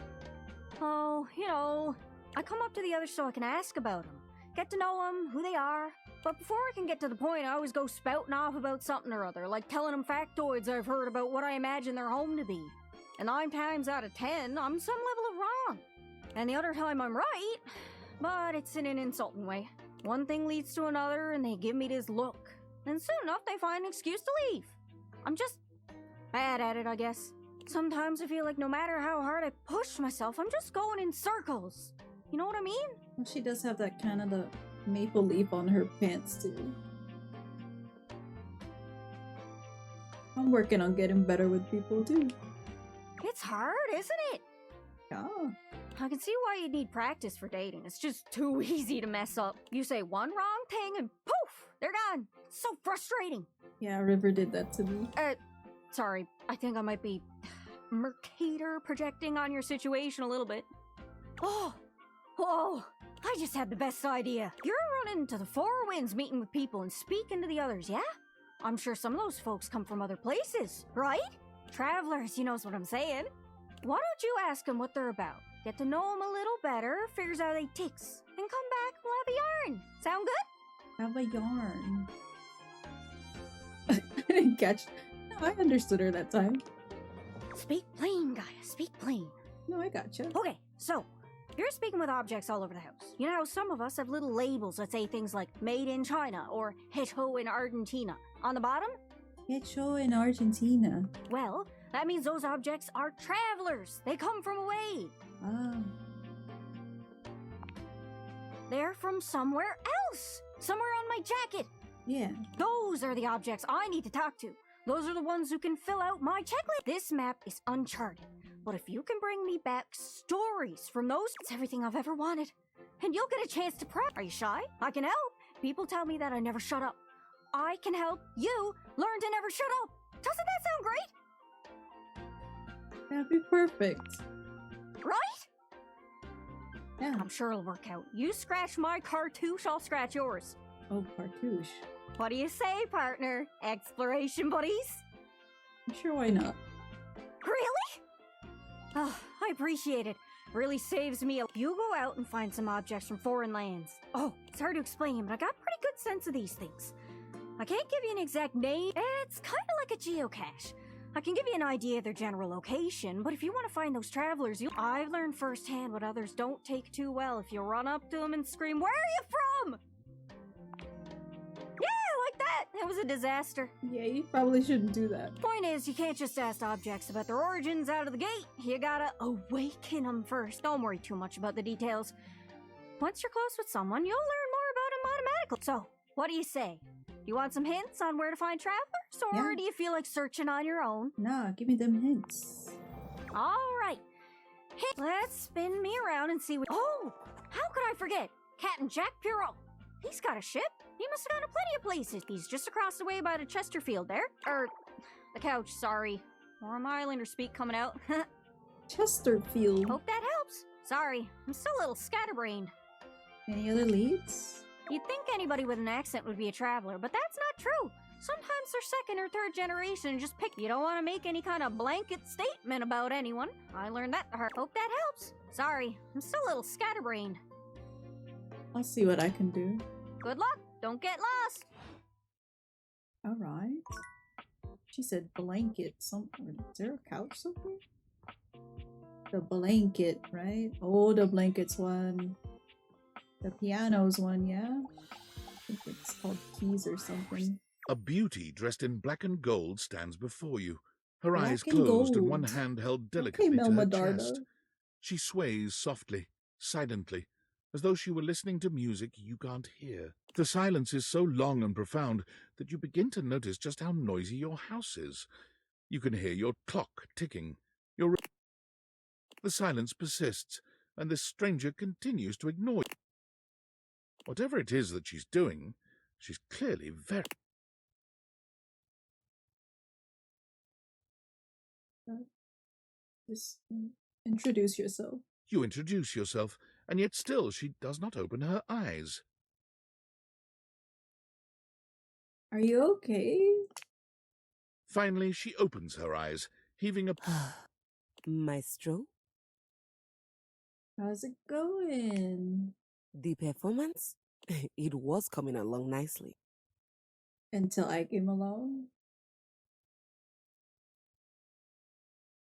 Oh, you know, I come up to the others so I can ask about them, get to know them, who they are. But before I can get to the point, I always go spouting off about something or other, like telling them factoids I've heard about what I imagine their home to be. And 9 times out of 10, I'm some level of wrong. And the other time I'm right, but it's in an insulting way. One thing leads to another, and they give me this look. And soon enough, they find an excuse to leave. I'm just bad at it, I guess. Sometimes I feel like no matter how hard I push myself, I'm just going in circles. You know what I mean? Well, she does have that Canada maple leaf on her pants, too. I'm working on getting better with people, too. It's hard, isn't it? Yeah. I can see why you'd need practice for dating. It's just too easy to mess up. You say one wrong thing and poof, they're gone. It's so frustrating. Yeah, River did that to me. Sorry, I think I might be Mercator projecting on your situation a little bit. Oh, I just had the best idea. You're running to the Four Winds meeting with people and speaking to the others, yeah? I'm sure some of those folks come from other places, right? Travelers, you knows what I'm saying. Why don't you ask them what they're about? Get to know them a little better, figures out they ticks, and come back, we'll have a yarn. Sound good? Have a yarn. I didn't catch. No, I understood her that time. Speak plain, Gaia, speak plain. No, I gotcha. Okay, so, you're speaking with objects all over the house. You know how some of us have little labels that say things like made in China or hecho in Argentina. On the bottom? Hecho in Argentina. Well, that means those objects are travelers. They come from away. Ah. They're from somewhere else. Somewhere on my jacket. Yeah. Those are the objects I need to talk to. Those are the ones who can fill out my checklist. This map is uncharted. But if you can bring me back stories from those, it's everything I've ever wanted. And you'll get a chance to prep. Are you shy? I can help. People tell me that I never shut up. I can help you learn to never shut up. Doesn't that sound great? That'd be perfect. Right? Yeah. I'm sure it'll work out. You scratch my cartouche, I'll scratch yours. Oh, cartouche. What do you say, partner? Exploration buddies? Sure, why not? Really? Oh, I appreciate it. Really saves me. You go out and find some objects from foreign lands. Oh, it's hard to explain, but I got a pretty good sense of these things. I can't give you an exact name. It's kind of like a geocache. I can give you an idea of their general location, but if you want to find those travelers, I've learned firsthand what others don't take too well if you run up to them and scream, "Where are you from?" Yeah, like that. It was a disaster. Yeah, you probably shouldn't do that. Point is, you can't just ask objects about their origins out of the gate. You gotta awaken them first. Don't worry too much about the details. Once you're close with someone, you'll learn more about them automatically. So, what do you say? You want some hints on where to find travelers, or do you feel like searching on your own? Nah, give me them hints. All right. Let's spin me around and see what... Oh, how could I forget? Captain Jack Pirro. He's got a ship. He must have gone to plenty of places. He's just across the way by the Chesterfield there. The couch, sorry. More Islander speak coming out. Chesterfield. Hope that helps. Sorry, I'm still a little scatterbrained. Any other leads? You'd think anybody with an accent would be a traveler, but that's not true. Sometimes they're second or third generation and just pick. You don't want to make any kind of blanket statement about anyone. I learned that the hard. Hope that helps. Sorry, I'm still a little scatterbrained. I'll see what I can do. Good luck. Don't get lost. Alright. She said blanket. Is there a couch somewhere? The blanket, right? Oh, the blanket's one. The piano's one, yeah? I think it's called keys or something. A beauty dressed in black and gold stands before you, her Black eyes and closed and gold. one hand held delicately Okay, to her Melmadarda. chest. She sways softly, silently, as though she were listening to music you can't hear. The silence is so long and profound that you begin to notice just how noisy your house is. You can hear your clock ticking. The silence persists, and this stranger continues to ignore you. Whatever it is that she's doing, she's clearly very... Just introduce yourself. You introduce yourself, and yet still she does not open her eyes. Are you okay? Finally, she opens her eyes, heaving a... Maestro, How's it going? the performance? It was coming along nicely. Until I came along.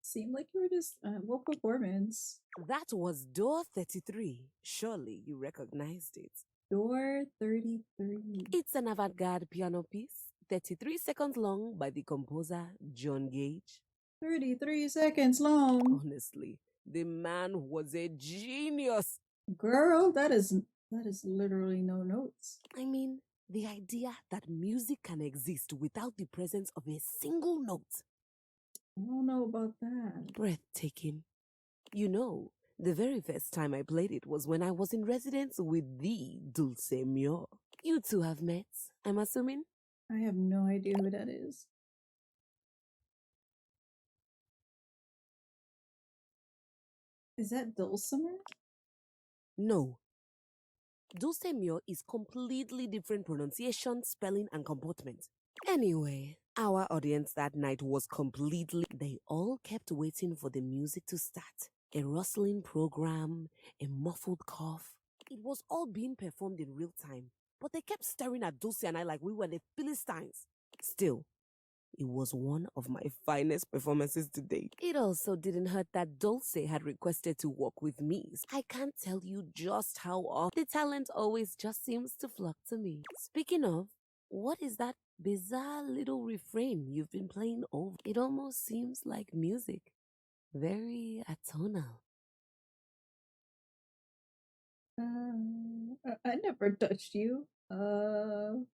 Seemed like you were just... what performance? That was Door 33. Surely you recognized it. Door 33. It's an avant-garde piano piece, 33 seconds long by the composer John Gage. 33 seconds long. Honestly, the man was a genius. Girl, that is literally no notes. I mean, the idea that music can exist without the presence of a single note. I don't know about that. Breathtaking. You know, the very first time I played it was when I was in residence with the Dulce Mio. You two have met, I'm assuming? I have no idea who that is. Is that Dulcimer? No. Dulce Mio is completely different pronunciation, spelling, and comportment. Anyway, our audience that night was completely... They all kept waiting for the music to start. A rustling program, a muffled cough. It was all being performed in real time, but they kept staring at Dulce and I like we were the Philistines. Still, it was one of my finest performances to date. It also didn't hurt that Dulce had requested to work with me. I can't tell you just how often the talent always just seems to flock to me. Speaking of, what is that bizarre little refrain you've been playing over? It almost seems like music. Very atonal. I never touched you. The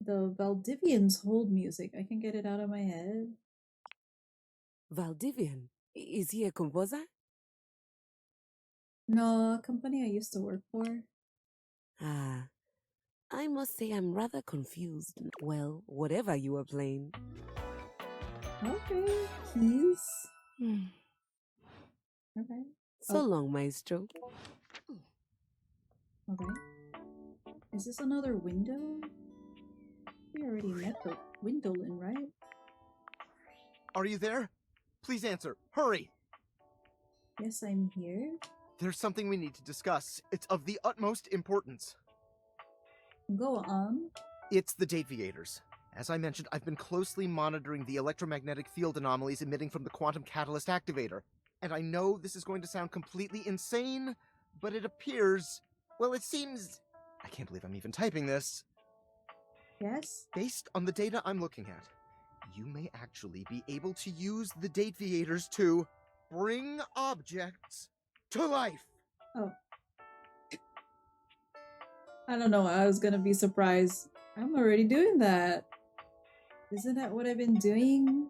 Valdivians hold music. I can get it out of my head. Valdivian? Is he a composer? No, a company I used to work for. Ah, I must say I'm rather confused. Well, whatever you were playing. Okay, keys. Okay. So long, Maestro. Okay. Is this another window? We already met the Windolin, right? Are you there? Please answer. Hurry! Yes, I'm here. There's something we need to discuss. It's of the utmost importance. Go on. It's the Dateviators. As I mentioned, I've been closely monitoring the electromagnetic field anomalies emitting from the quantum catalyst activator. And I know this is going to sound completely insane, but it appears... Well, it seems... I can't believe I'm even typing this. Yes? Based on the data I'm looking at, you may actually be able to use the Dateviators to bring objects to life. Oh. I don't know. I was gonna be surprised. I'm already doing that. Isn't that what I've been doing?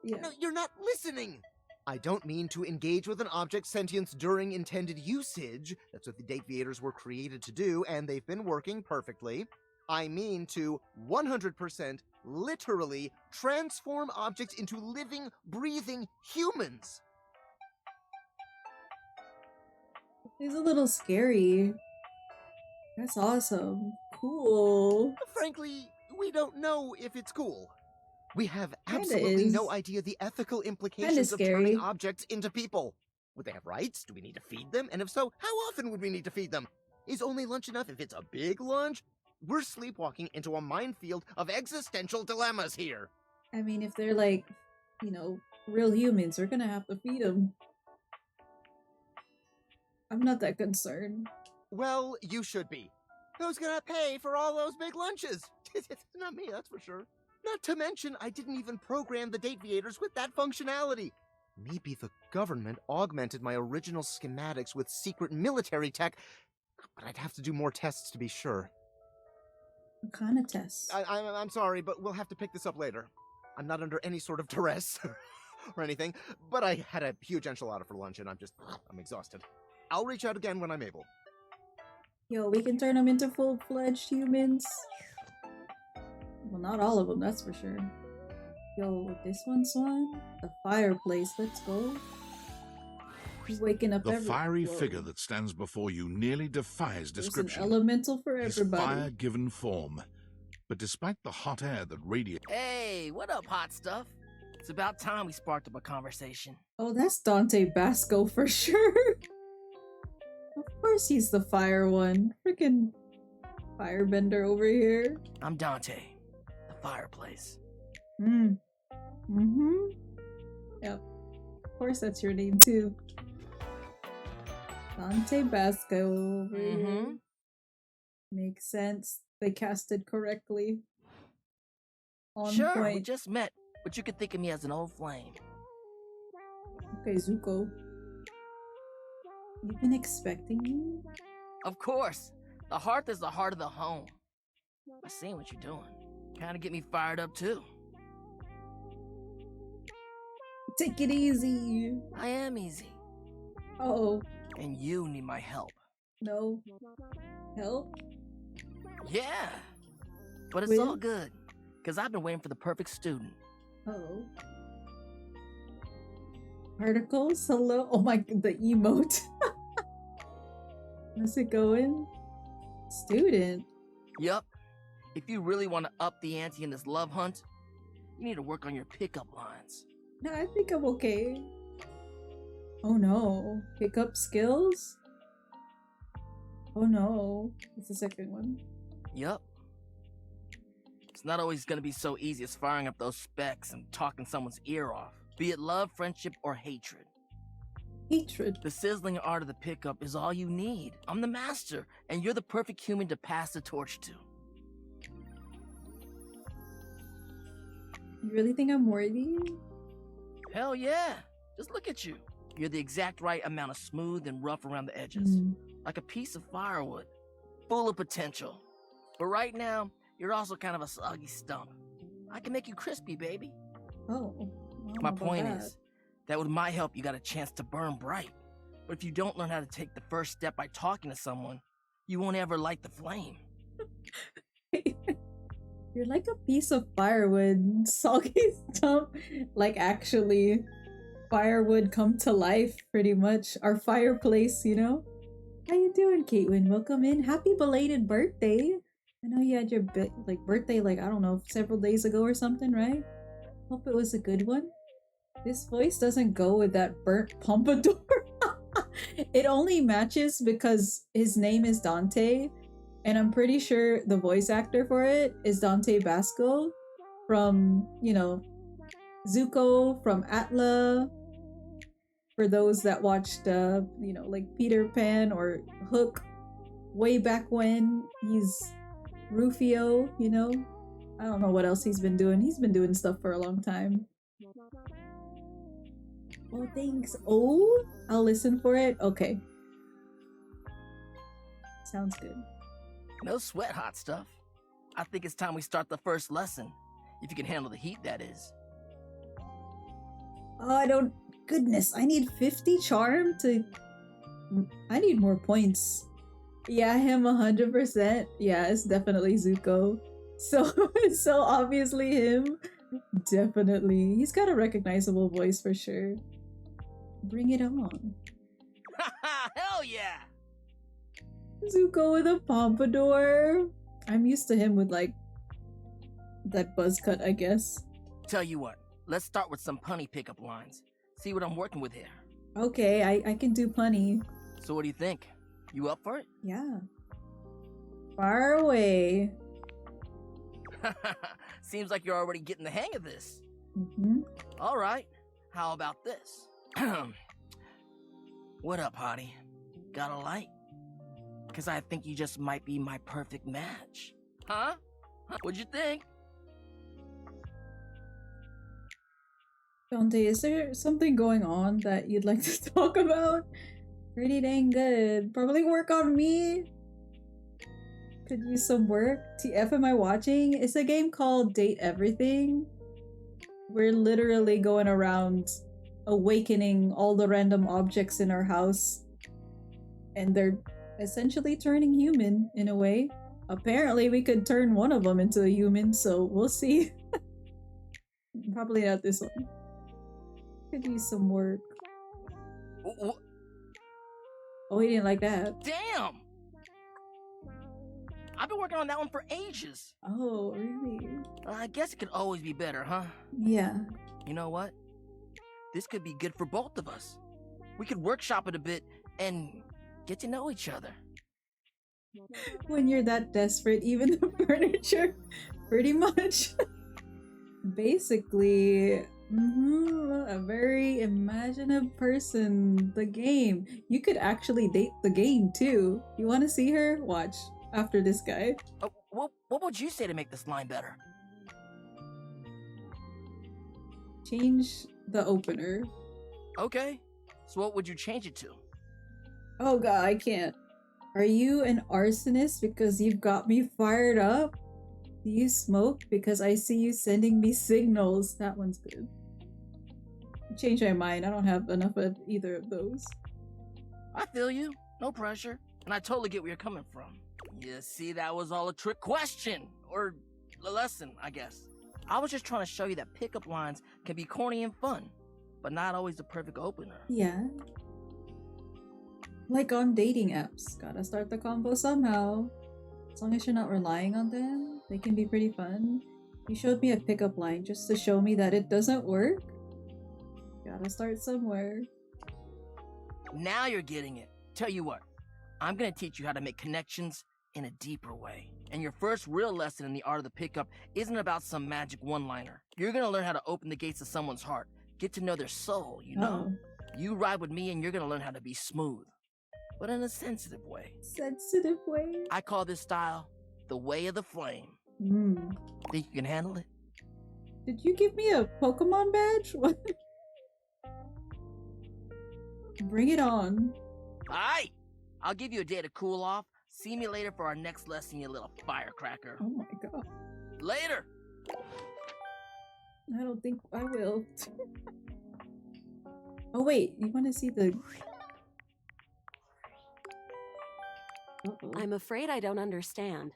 Yeah. No, you're not listening! I don't mean to engage with an object's sentience during intended usage. That's what the Dateviators were created to do, and they've been working perfectly. I mean to 100% literally transform objects into living, breathing humans. It's a little scary. That's awesome. Cool. Frankly, we don't know if it's cool. We have Kinda absolutely is. no idea the ethical implications of scary. turning objects into people. Would they have rights? Do we need to feed them? And if so, how often would we need to feed them? Is only lunch enough if it's a big lunch? We're sleepwalking into a minefield of existential dilemmas here. I mean, if they're like, you know, real humans, we're gonna have to feed them. I'm not that concerned. Well, you should be. Who's gonna pay for all those big lunches? Not me, that's for sure. Not to mention, I didn't even program the Dateviators with that functionality. Maybe the government augmented my original schematics with secret military tech, but I'd have to do more tests to be sure. What kind of tests? I'm sorry, but we'll have to pick this up later. I'm not under any sort of duress or anything, but I had a huge enchilada for lunch and I'm exhausted. I'll reach out again when I'm able. Yo, we can turn them into full-fledged humans. Well, not all of them, that's for sure. Yo, this one's one? The fireplace, let's go. He's waking up The every- fiery Whoa. figure that stands before you nearly defies There's description. an elemental for His everybody. fire-given form. But despite the hot air that radiates, Hey, what up, hot stuff? It's about time we sparked up a conversation. Oh, that's Dante Basco for sure. Of course he's the fire one. Freaking firebender over here. I'm Dante, the fireplace. Mm-hmm. Yep. Of course that's your name too. Dante Basco over here. Makes sense. They casted correctly. On Sure, point. we just met, but you could think of me as an old flame. Okay, Zuko. You've been expecting me? Of course, the hearth is the heart of the home. I see what you're doing. Kinda get me fired up too. Take it easy. I am easy, Uh-oh. and you need my help. No. Help? Yeah, but it's With? all good, because I've been waiting for the perfect student. Uh-oh. Articles? Hello? Oh my, the emote. How's it going? Student. Yup. If you really want to up the ante in this love hunt, you need to work on your pickup lines. No, I think I'm okay. Oh no. Pick up skills? Oh no. It's the second one. Yup. It's not always gonna be so easy as firing up those specs and talking someone's ear off, be it love, friendship, or hatred. Hatred. The sizzling art of the pickup is all you need. I'm the master, and you're the perfect human to pass the torch to. You really think I'm worthy? Hell yeah. Just look at you. You're the exact right amount of smooth and rough around the edges. Like a piece of firewood. Full of potential. But right now, you're also kind of a soggy stump. I can make you crispy, baby. Oh. My point is that with my help, you got a chance to burn bright. But if you don't learn how to take the first step by talking to someone, you won't ever light the flame. You're like a piece of firewood, soggy stump. Like actually, firewood come to life, pretty much. Our fireplace, you know? How you doing, Caitlin? Welcome in. Happy belated birthday. I know you had your birthday, like, I don't know, several days ago or something, right? Hope it was a good one. This voice doesn't go with that burnt pompadour. It only matches because his name is Dante, and I'm pretty sure the voice actor for it is Dante Basco from, you know, Zuko, from Atla. For those that watched, you know, like Peter Pan or Hook way back when, he's Rufio, you know? I don't know what else he's been doing. He's been doing stuff for a long time. Oh, thanks. Oh, I'll listen for it. Okay. Sounds good. No sweat, hot stuff. I think it's time we start the first lesson. If you can handle the heat, that is. Oh, I don't... Goodness, I need 50 charm to... I need more points. Yeah, him 100%. Yeah, it's definitely Zuko. So obviously him. Definitely. He's got a recognizable voice for sure. Bring it on. Hell yeah! Zuko with a pompadour. I'm used to him with like that buzz cut, I guess. Tell you what, let's start with some punny pickup lines. See what I'm working with here. Okay, I can do punny. So what do you think? You up for it? Yeah. Far away. Seems like you're already getting the hang of this. Mm-hmm. All right, how about this? What up, hottie? Got a light? Because I think you just might be my perfect match. Huh? What'd you think? Dante, is there something going on that you'd like to talk about? Pretty dang good. Probably work on me. Could use some work. TF, am I watching? It's a game called Date Everything. We're literally going around awakening all the random objects in our house. And they're essentially turning human in a way. Apparently we could turn one of them into a human, so we'll see. Probably not this one. Could use some work. Oh, he didn't like that. Damn! I've been working on that one for ages. Oh, really? I guess it could always be better, huh? Yeah. You know what? This could be good for both of us. We could workshop it a bit and get to know each other. When you're that desperate, even the furniture, pretty much. Basically, a very imaginative person. The game. You could actually date the game too. You want to see her? Watch after this guy. What would you say to make this line better? Change the opener. Okay. So what would you change it to? Oh god, I can't. Are you an arsonist because you've got me fired up? Do you smoke because I see you sending me signals? That one's good. Change my mind. I don't have enough of either of those. I feel you. No pressure. And I totally get where you're coming from. You see, that was all a trick question. Or a lesson, I guess. I was just trying to show you that pickup lines can be corny and fun, but not always the perfect opener. Yeah. Like on dating apps. Gotta start the combo somehow. As long as you're not relying on them, they can be pretty fun. You showed me a pickup line just to show me that it doesn't work. Gotta start somewhere. Now you're getting it. Tell you what, I'm gonna teach you how to make connections in a deeper way. And your first real lesson in the art of the pickup isn't about some magic one-liner. You're gonna learn how to open the gates of someone's heart, get to know their soul, you know? You ride with me and you're gonna learn how to be smooth, but in a sensitive way. Sensitive way? I call this style the way of the flame. Think you can handle it? Did you give me a Pokemon badge? What? Bring it on. Alright! I'll give you a day to cool off. See me later for our next lesson, you little firecracker. Oh my god. Later! I don't think I will. Oh wait, you want to see the... I'm afraid I don't understand.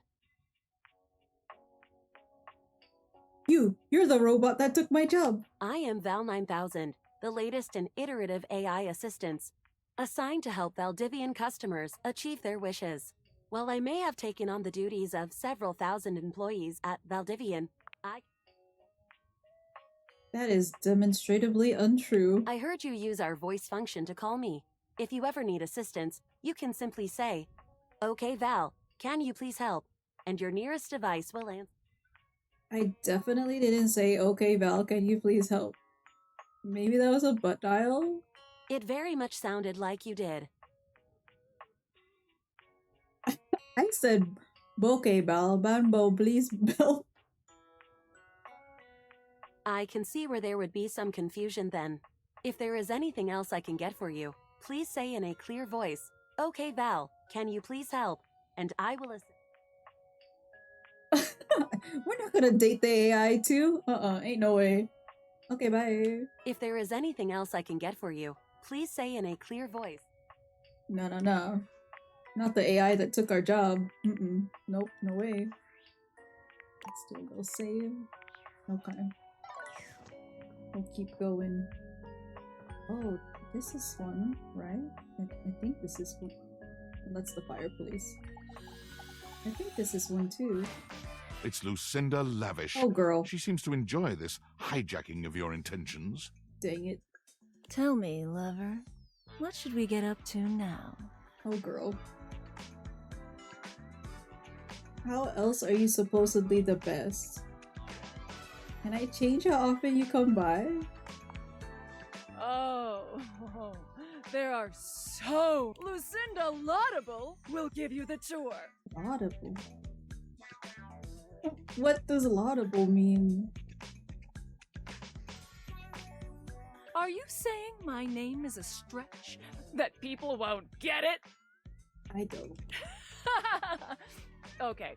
You're the robot that took my job. I am Val 9000, the latest in iterative AI assistants, assigned to help Valdivian customers achieve their wishes. While I may have taken on the duties of several thousand employees at Valdivian, That is demonstratively untrue. I heard you use our voice function to call me. If you ever need assistance, you can simply say, "Okay, Val, can you please help?" And your nearest device will answer. I definitely didn't say, "Okay, Val, can you please help?" Maybe that was a butt dial? It very much sounded like you did. I said, "Okay, Val, Banbo, please, Bell." I can see where there would be some confusion then. If there is anything else I can get for you, please say in a clear voice, "Okay, Val, can you please help?" And I will assist. We're not gonna date the AI too? Ain't no way. Okay, bye. If there is anything else I can get for you, please say in a clear voice. No. Not the AI that took our job. Nope, no way. Let's still go save. Okay. We'll keep going. Oh, this is one, right? I think this is one. That's the fireplace. I think this is one too. It's Lucinda Lavish. Oh, girl. She seems to enjoy this hijacking of your intentions. Dang it. Tell me, lover, what should we get up to now? Oh, girl. How else are you supposedly the best? Can I change how often you come by? Oh, there are so... Lucinda Laudable will give you the tour. Laudable? What does laudable mean? Are you saying my name is a stretch? That people won't get it? I don't. Okay.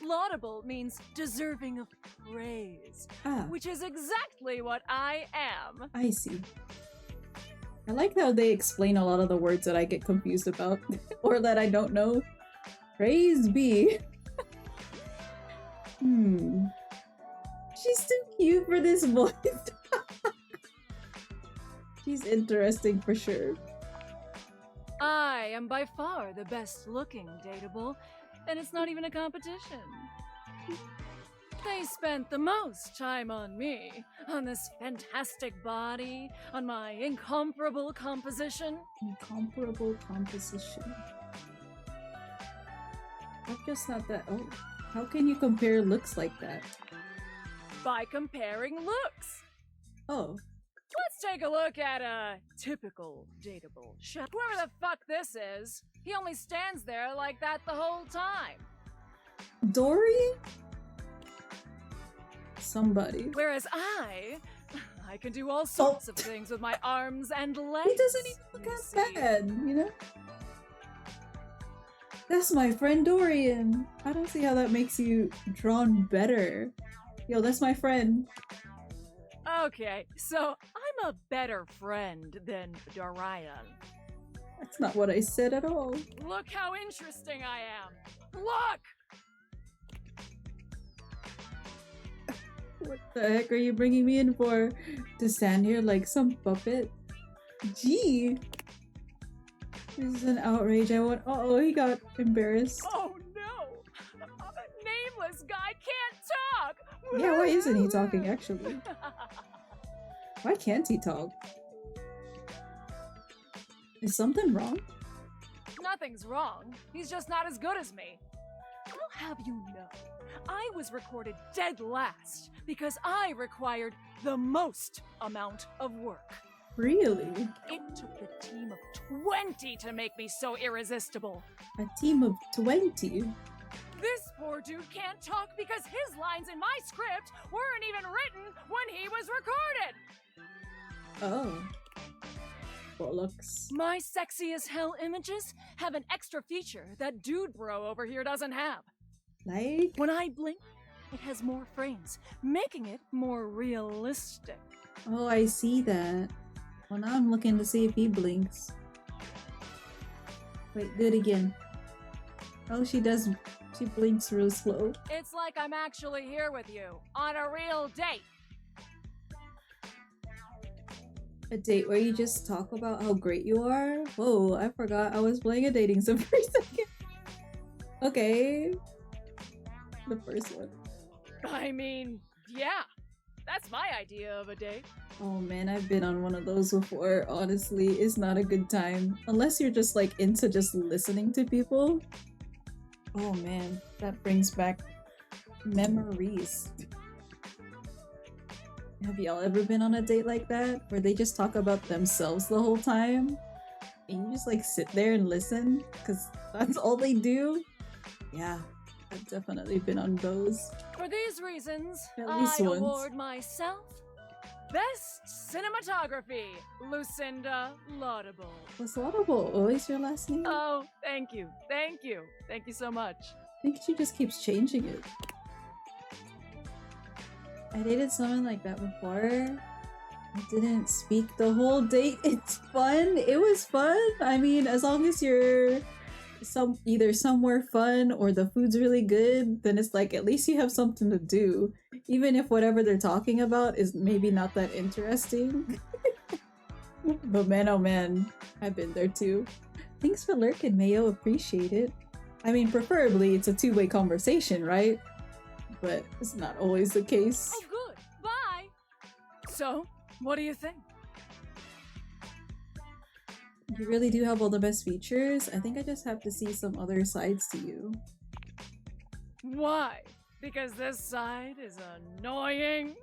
Laudable means deserving of praise, which is exactly what I am. I see. I like how they explain a lot of the words that I get confused about, or that I don't know. Praise be. She's too cute for this voice. She's interesting for sure. I am by far the best looking dateable, and it's not even a competition. They spent the most time on me, on this fantastic body, on my incomparable composition. Incomparable composition. I'm just not that. Oh, how can you compare looks like that? By comparing looks. Oh. Let's take a look at a typical dateable chef. Whoever the fuck this is, he only stands there like that the whole time. Dory? Somebody. Whereas I can do all sorts of things with my arms and legs. He doesn't even look that bad, you know? That's my friend Dorian. I don't see how that makes you drawn better. Yo, that's my friend. Okay, so I'm a better friend than Dorian. That's not what I said at all. Look how interesting I am. Look! What the heck are you bringing me in for? To stand here like some puppet? Gee! This is an outrage. I want. Uh-oh, he got embarrassed. Oh no! A nameless guy can't talk! Yeah, why isn't he talking actually? Why can't he talk? Is something wrong? Nothing's wrong. He's just not as good as me. I'll have you know, I was recorded dead last because I required the most amount of work. Really? It took a team of 20 to make me so irresistible. A team of 20? This poor dude can't talk because his lines in my script weren't even written when he was recorded. Oh. Bollocks. My sexy as hell images have an extra feature that dude bro over here doesn't have. Like? When I blink, it has more frames, making it more realistic. Oh, I see that. Well, now I'm looking to see if he blinks. Wait, do it again. Oh, she does. She blinks real slow. It's like I'm actually here with you, on a real date. A date where you just talk about how great you are? Whoa, I forgot I was playing a dating sim for a second. Okay. The first one. I mean, yeah, that's my idea of a date. Oh man, I've been on one of those before. Honestly, it's not a good time. Unless you're just like into just listening to people. Oh man, that brings back memories. Have y'all ever been on a date like that? Where they just talk about themselves the whole time? And you just like sit there and listen? Because that's all they do? Yeah, I've definitely been on those. For these reasons, At least I once. award myself Best Cinematography, Lucinda Laudable. What's Laudable? Always your last name? Oh, thank you. Thank you. Thank you so much. I think she just keeps changing it. I dated someone like that before. I didn't speak the whole date. It's fun. It was fun. I mean, as long as you're either somewhere fun or the food's really good, then it's like at least you have something to do. Even if whatever they're talking about is maybe not that interesting. But man, oh man, I've been there too. Thanks for lurking, Mayo. Appreciate it. I mean, preferably it's a two-way conversation, right? But it's not always the case. Oh, good. Bye. So, what do you think? You really do have all the best features. I think I just have to see some other sides to you. Why? Because this side is annoying.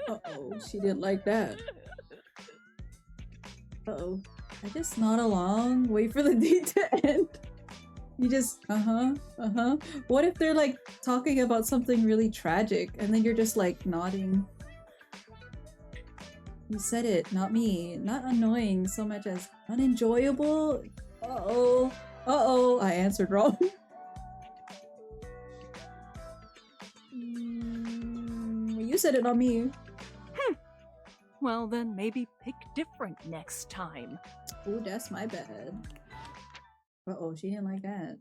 Uh-oh, she didn't like that. Uh-oh. I just nod along, wait for the date to end. You just, What if they're like talking about something really tragic and then you're just like nodding? You said it, not me. Not annoying so much as unenjoyable. Uh-oh. Uh-oh, I answered wrong. You said it, not me. Well, then maybe pick different next time. Oh, that's my bad. Uh-oh, she didn't like that.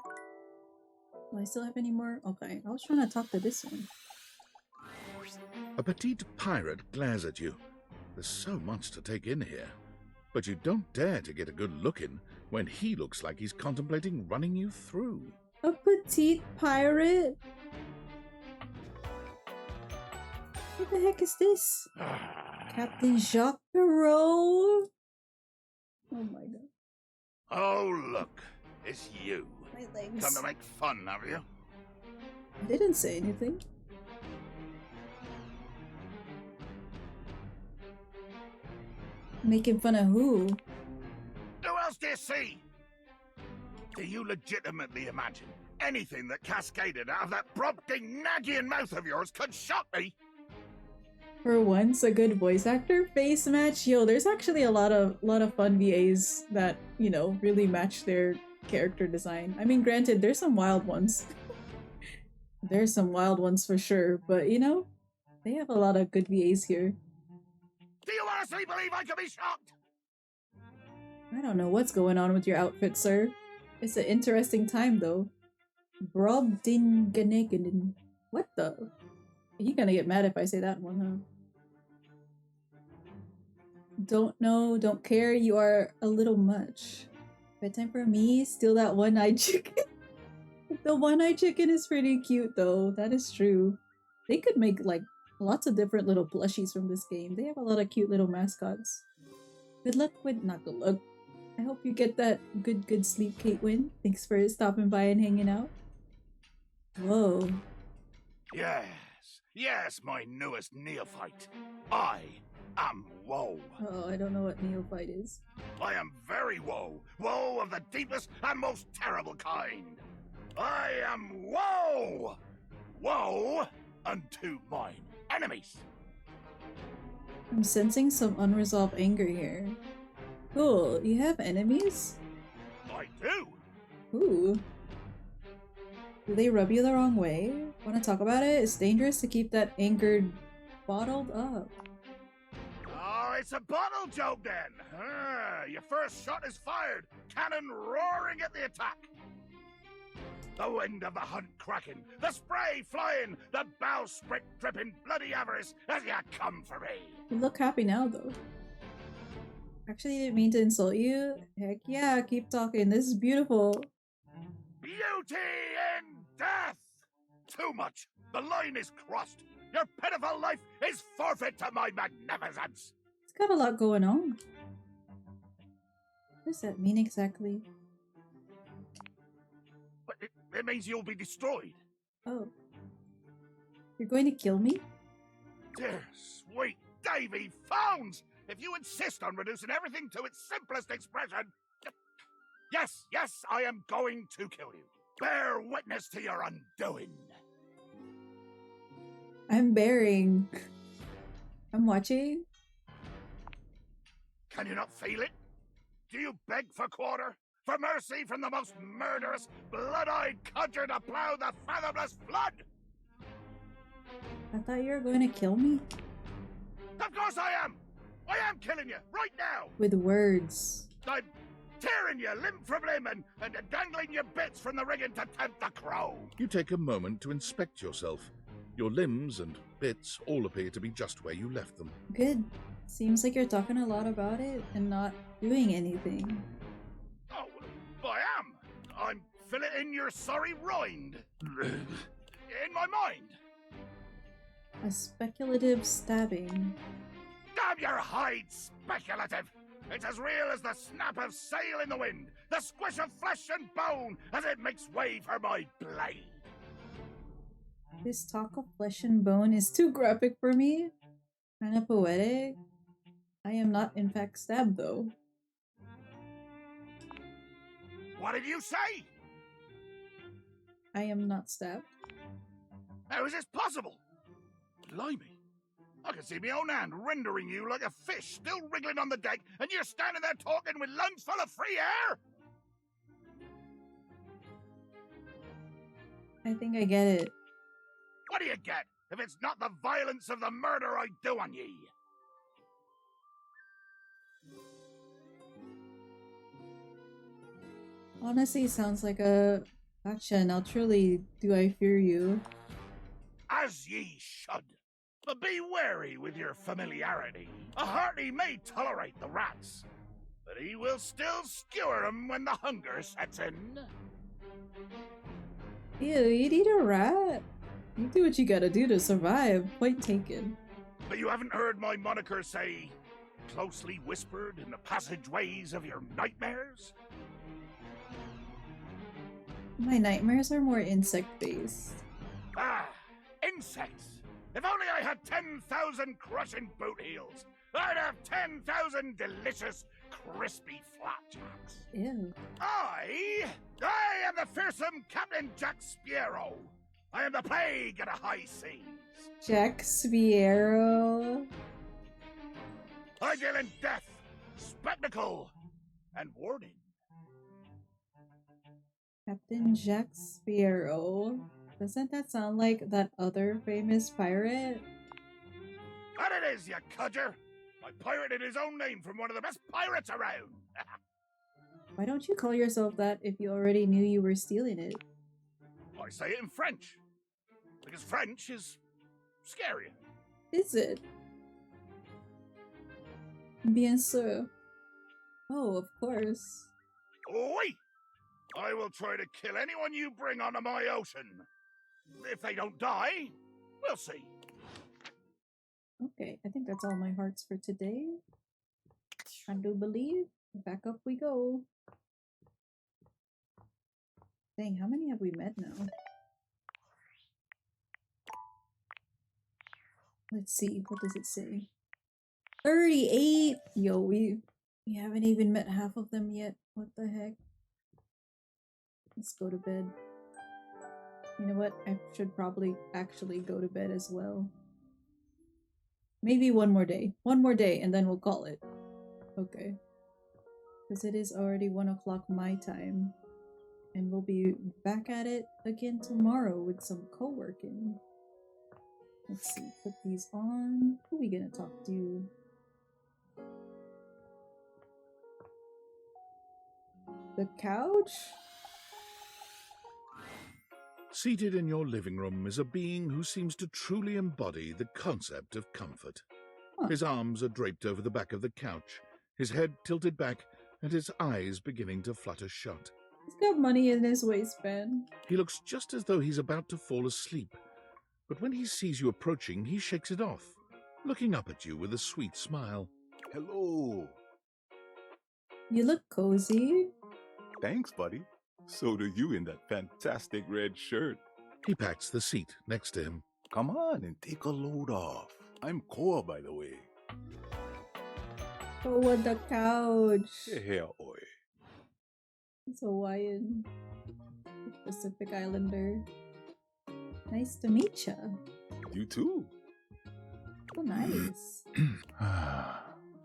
Do I still have any more? Okay, I was trying to talk to this one. A petite pirate glares at you. There's so much to take in here. But you don't dare to get a good look in when he looks like he's contemplating running you through. A petite pirate? What the heck is this? Captain Jacques Perrault? Oh my god. Oh, look. It's you. My legs. Come to make fun, have you? I didn't say anything. Making fun of who? Who else do you see? Do you legitimately imagine anything that cascaded out of that prompting, nagging mouth of yours could shock me? For once, a good voice actor face match. Yo, there's actually a lot of fun VAs that, you know, really match their character design. I mean, granted, there's some wild ones. There's some wild ones for sure, but you know, they have a lot of good VAs here. Do you honestly believe I could be shocked? I don't know what's going on with your outfit, sir. It's an interesting time, though. Brobdinganegin. What the? You're gonna get mad if I say that one, huh? Don't know, don't care, you are a little much. Bedtime for me, steal that one-eyed chicken. The one-eyed chicken is pretty cute, though. That is true. They could make, like, lots of different little plushies from this game. They have a lot of cute little mascots. Good luck with... Not good luck. I hope you get that good sleep, Caitlin. Thanks for stopping by and hanging out. Whoa. Yes, my newest neophyte. I am woe. Oh, I don't know what neophyte is. I am very woe. Woe of the deepest and most terrible kind. I am woe. Woe unto mine enemies. I'm sensing some unresolved anger here. Cool, you have enemies? I do. Ooh. Do they rub you the wrong way? Want to talk about it? It's dangerous to keep that anger bottled up. Oh, it's a bottle joke then. Your first shot is fired. Cannon roaring at the attack. The wind of the hunt cracking, the spray flying, the bowsprit dripping bloody avarice as you come for me. You look happy now, though. Actually, didn't mean to insult you. Heck yeah, keep talking. This is beautiful. Beauty in death! Too much. The line is crossed. Your pitiful life is forfeit to my magnificence. It's got a lot going on. What does that mean exactly? But it means you'll be destroyed. Oh. You're going to kill me? Dear sweet Davy Phones! If you insist on reducing everything to its simplest expression... Yes, I am going to kill you. Bear witness to your undoing. I'm bearing. I'm watching. Can you not feel it? Do you beg for quarter? For mercy from the most murderous, blood-eyed cudger to plow the fathomless flood? I thought you were going to kill me. Of course I am! I am killing you, right now! With words. I'm tearing you limb from limb and dangling your bits from the rigging to tempt the crow. You take a moment to inspect yourself. Your limbs and bits all appear to be just where you left them. Good. Seems like you're talking a lot about it and not doing anything. Oh, I am. I'm filleting your sorry rind. In my mind. A speculative stabbing. Damn your hide, speculative! It's as real as the snap of sail in the wind, the squish of flesh and bone as it makes way for my blade. This talk of flesh and bone is too graphic for me. Kinda poetic. I am not in fact stabbed though. What did you say? I am not stabbed. How is this possible? Blimey. I can see my own hand rendering you like a fish still wriggling on the deck, and you're standing there talking with lungs full of free air? I think I get it. What do you get, if it's not the violence of the murder I do on ye? Honestly, sounds like a gotcha. Now truly, do I fear you? As ye should. But be wary with your familiarity. A hearty may tolerate the rats, but he will still skewer 'em when the hunger sets in. Ew, you'd eat a rat? You do what you gotta do to survive. Point taken. But you haven't heard my moniker say, closely whispered in the passageways of your nightmares? My nightmares are more insect-based. Ah, insects! If only I had 10,000 crushing boot heels, I'd have 10,000 delicious, crispy flapjacks. Ew. I am the fearsome Captain Jack Sparrow. I am the plague of the high seas. Jack Sparrow. I deal in death, spectacle, and warning. Captain Jack Sparrow. Doesn't that sound like that other famous pirate? That it is, you cudger! I pirated his own name from one of the best pirates around! Why don't you call yourself that if you already knew you were stealing it? I say it in French. Because French is scarier. Is it? Bien sûr. Oh, of course. Oui! I will try to kill anyone you bring onto my ocean. If they don't die, we'll see. Okay, I think that's all my hearts for today. I do believe. Back up we go. Dang, how many have we met now? Let's see, what does it say? 38! Yo, we haven't even met half of them yet. What the heck? Let's go to bed. You know what? I should probably actually go to bed as well. Maybe one more day. One more day and then we'll call it. Okay. Because it is already 1 o'clock my time. And we'll be back at it again tomorrow with some co-working. Let's see, put these on. Who are we gonna talk to? The couch? Seated in your living room is a being who seems to truly embody the concept of comfort. Huh. His arms are draped over the back of the couch, his head tilted back, and his eyes beginning to flutter shut. He's got money in his waistband. He looks just as though he's about to fall asleep. But when he sees you approaching, he shakes it off, looking up at you with a sweet smile. Hello. You look cozy. Thanks, buddy. So do you in that fantastic red shirt. He pats the seat next to him. Come on and take a load off. I'm Koa, by the way. Oh, what the couch. Hey, oi. It's Hawaiian. Pacific Islander. Nice to meet ya. You too. Oh, nice.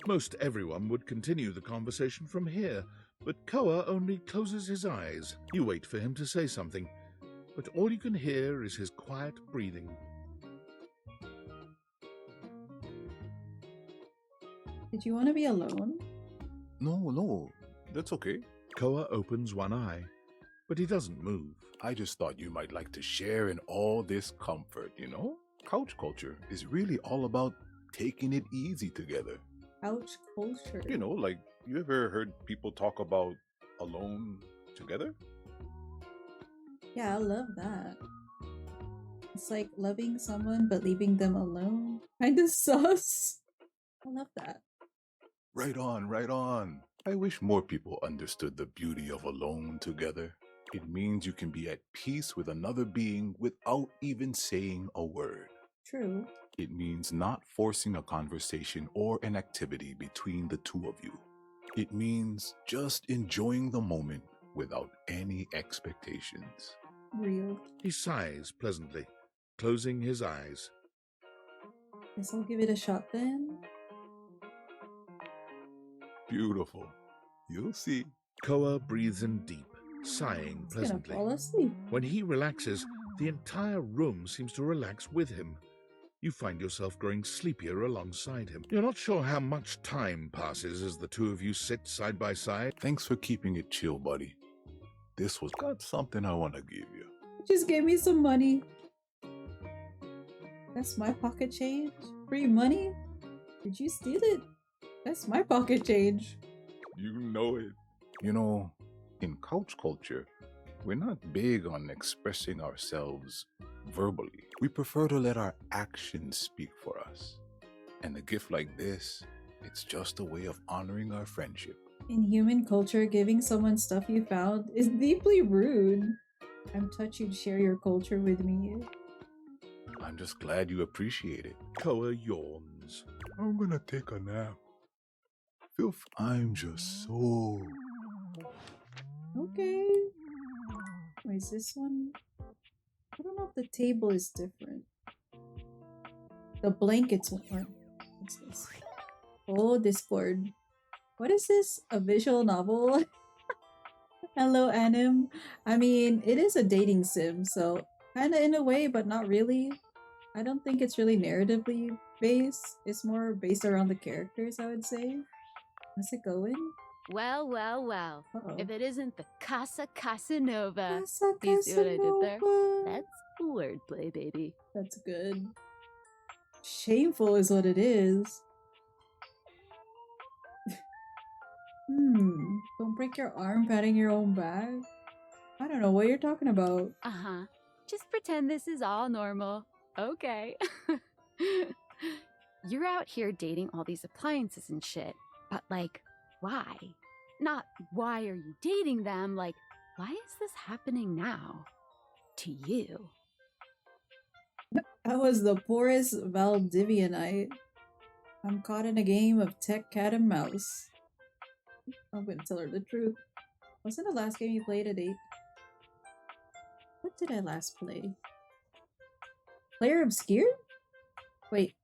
Most everyone would continue the conversation from here, but Koa only closes his eyes. You wait for him to say something, but all you can hear is his quiet breathing. Did you want to be alone? No, that's okay. Koa opens one eye, but he doesn't move. I just thought you might like to share in all this comfort, you know? Couch culture is really all about taking it easy together. Couch culture? You know, like, you ever heard people talk about alone together? Yeah, I love that. It's like loving someone but leaving them alone. Kinda sus. I love that. Right on, right on. I wish more people understood the beauty of alone together. It means you can be at peace with another being without even saying a word. True. It means not forcing a conversation or an activity between the two of you. It means just enjoying the moment without any expectations. Real. He sighs pleasantly, closing his eyes. Guess I'll give it a shot then. Beautiful. You'll see. Koa breathes in deep, sighing pleasantly. Gonna fall asleep. When he relaxes, the entire room seems to relax with him. You find yourself growing sleepier alongside him. You're not sure how much time passes as the two of you sit side by side. Thanks for keeping it chill, buddy. This was got something I want to give you. Just gave me some money. That's my pocket change? Free money? Did you steal it? That's my pocket change. You know it. You know, in couch culture, we're not big on expressing ourselves verbally. We prefer to let our actions speak for us. And a gift like this, it's just a way of honoring our friendship. In human culture, giving someone stuff you found is deeply rude. I'm touched you'd share your culture with me. I'm just glad you appreciate it. Koa yawns. I'm gonna take a nap. I'm just so... Okay. Wait, is this one? I don't know if the table is different. The blankets one. What's this? Oh, Discord. What is this? A visual novel? Hello, Anim. I mean, it is a dating sim, so kinda in a way, but not really. I don't think it's really narratively based. It's more based around the characters, I would say. How's it going? Well, well, well. Uh-oh. If it isn't the Casa Casanova. Casa Do you see what I did there? Casanova. That's wordplay, baby. That's good. Shameful is what it is. Don't break your arm patting your own back. I don't know what you're talking about. Uh-huh. Just pretend this is all normal. Okay. You're out here dating all these appliances and shit. But, like, why? Not why are you dating them, like, why is this happening now? To you. I was the poorest Valdivianite. I'm caught in a game of tech cat and mouse. I'm gonna tell her the truth. Wasn't the last game you played at 8? What did I last play? Player Obscured? Wait.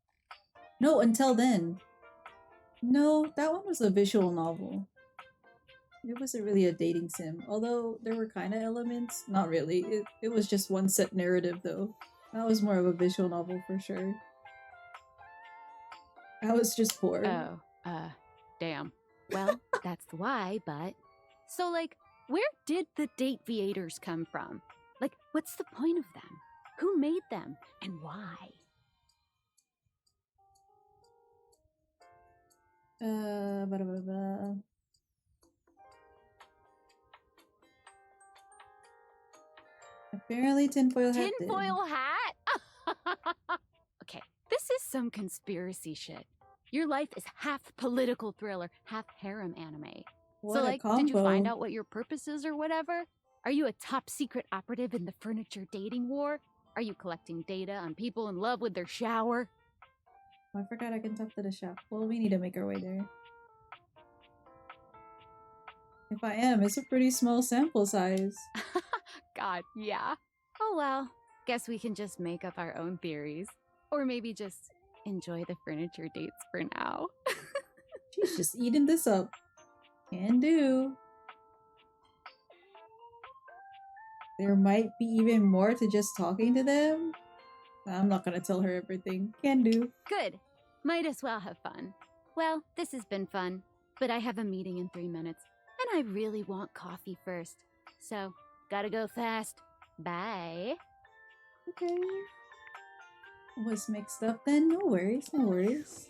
No, Until Then. No, that one was a visual novel. It wasn't really a dating sim, although there were kind of elements. Not really. It was just one set narrative, though. That was more of a visual novel for sure. I was just poor. Oh, damn. Well, that's why, but... So, like, where did the Dateviators come from? Like, what's the point of them? Who made them? And why? Apparently tinfoil hat did. Tinfoil hat? Okay, this is some conspiracy shit. Your life is half political thriller, half harem anime. What so, a like, did you find combo. out what your purpose is or whatever? Are you a top secret operative in the furniture dating war? Are you collecting data on people in love with their shower? Oh, I forgot I can talk to the shop. Well, we need to make our way there. If I am, it's a pretty small sample size. God, yeah. Oh well, guess we can just make up our own theories. Or maybe just enjoy the furniture dates for now. She's just eating this up. Can do. There might be even more to just talking to them. I'm not gonna tell her everything. Can do. Good. Might as well have fun. Well, this has been fun, but I have a meeting in 3 minutes, and I really want coffee first. So, gotta go fast. Bye. Okay. Was mixed up then? No worries, no worries.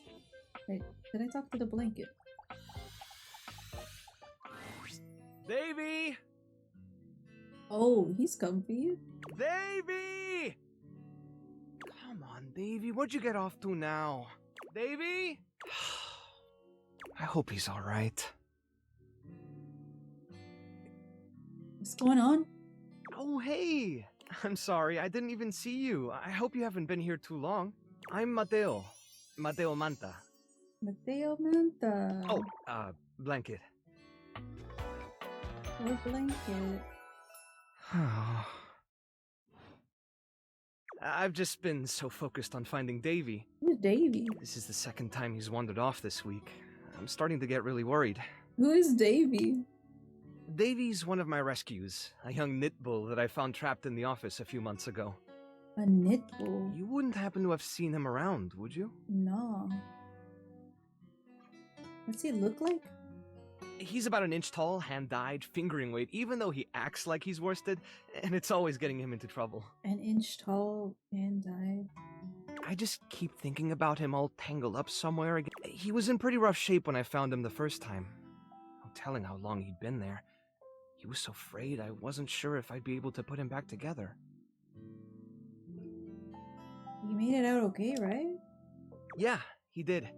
Wait, did I talk to the blanket? Davy! Oh, he's comfy. Davy! Come on, Davy, what'd you get off to now? Davy? I hope he's alright. What's going on? Oh, hey! I'm sorry, I didn't even see you. I hope you haven't been here too long. I'm Mateo. Mateo Manta. Mateo Manta. Oh, blanket. Or blanket. I've just been so focused on finding Davy. Who's Davy? This is the second time he's wandered off this week. I'm starting to get really worried. Who is Davy? Davy's one of my rescues, a young knit bull that I found trapped in the office a few months ago. A knit bull? You wouldn't happen to have seen him around, would you? No. What's he look like? He's about an inch tall, hand-dyed, fingering weight, even though he acts like he's worsted, and it's always getting him into trouble. An inch tall and died. I just keep thinking about him all tangled up somewhere again. He was in pretty rough shape when I found him the first time. No telling how long he'd been there. He was so frayed I wasn't sure if I'd be able to put him back together. You made it out okay, right? Yeah, he did.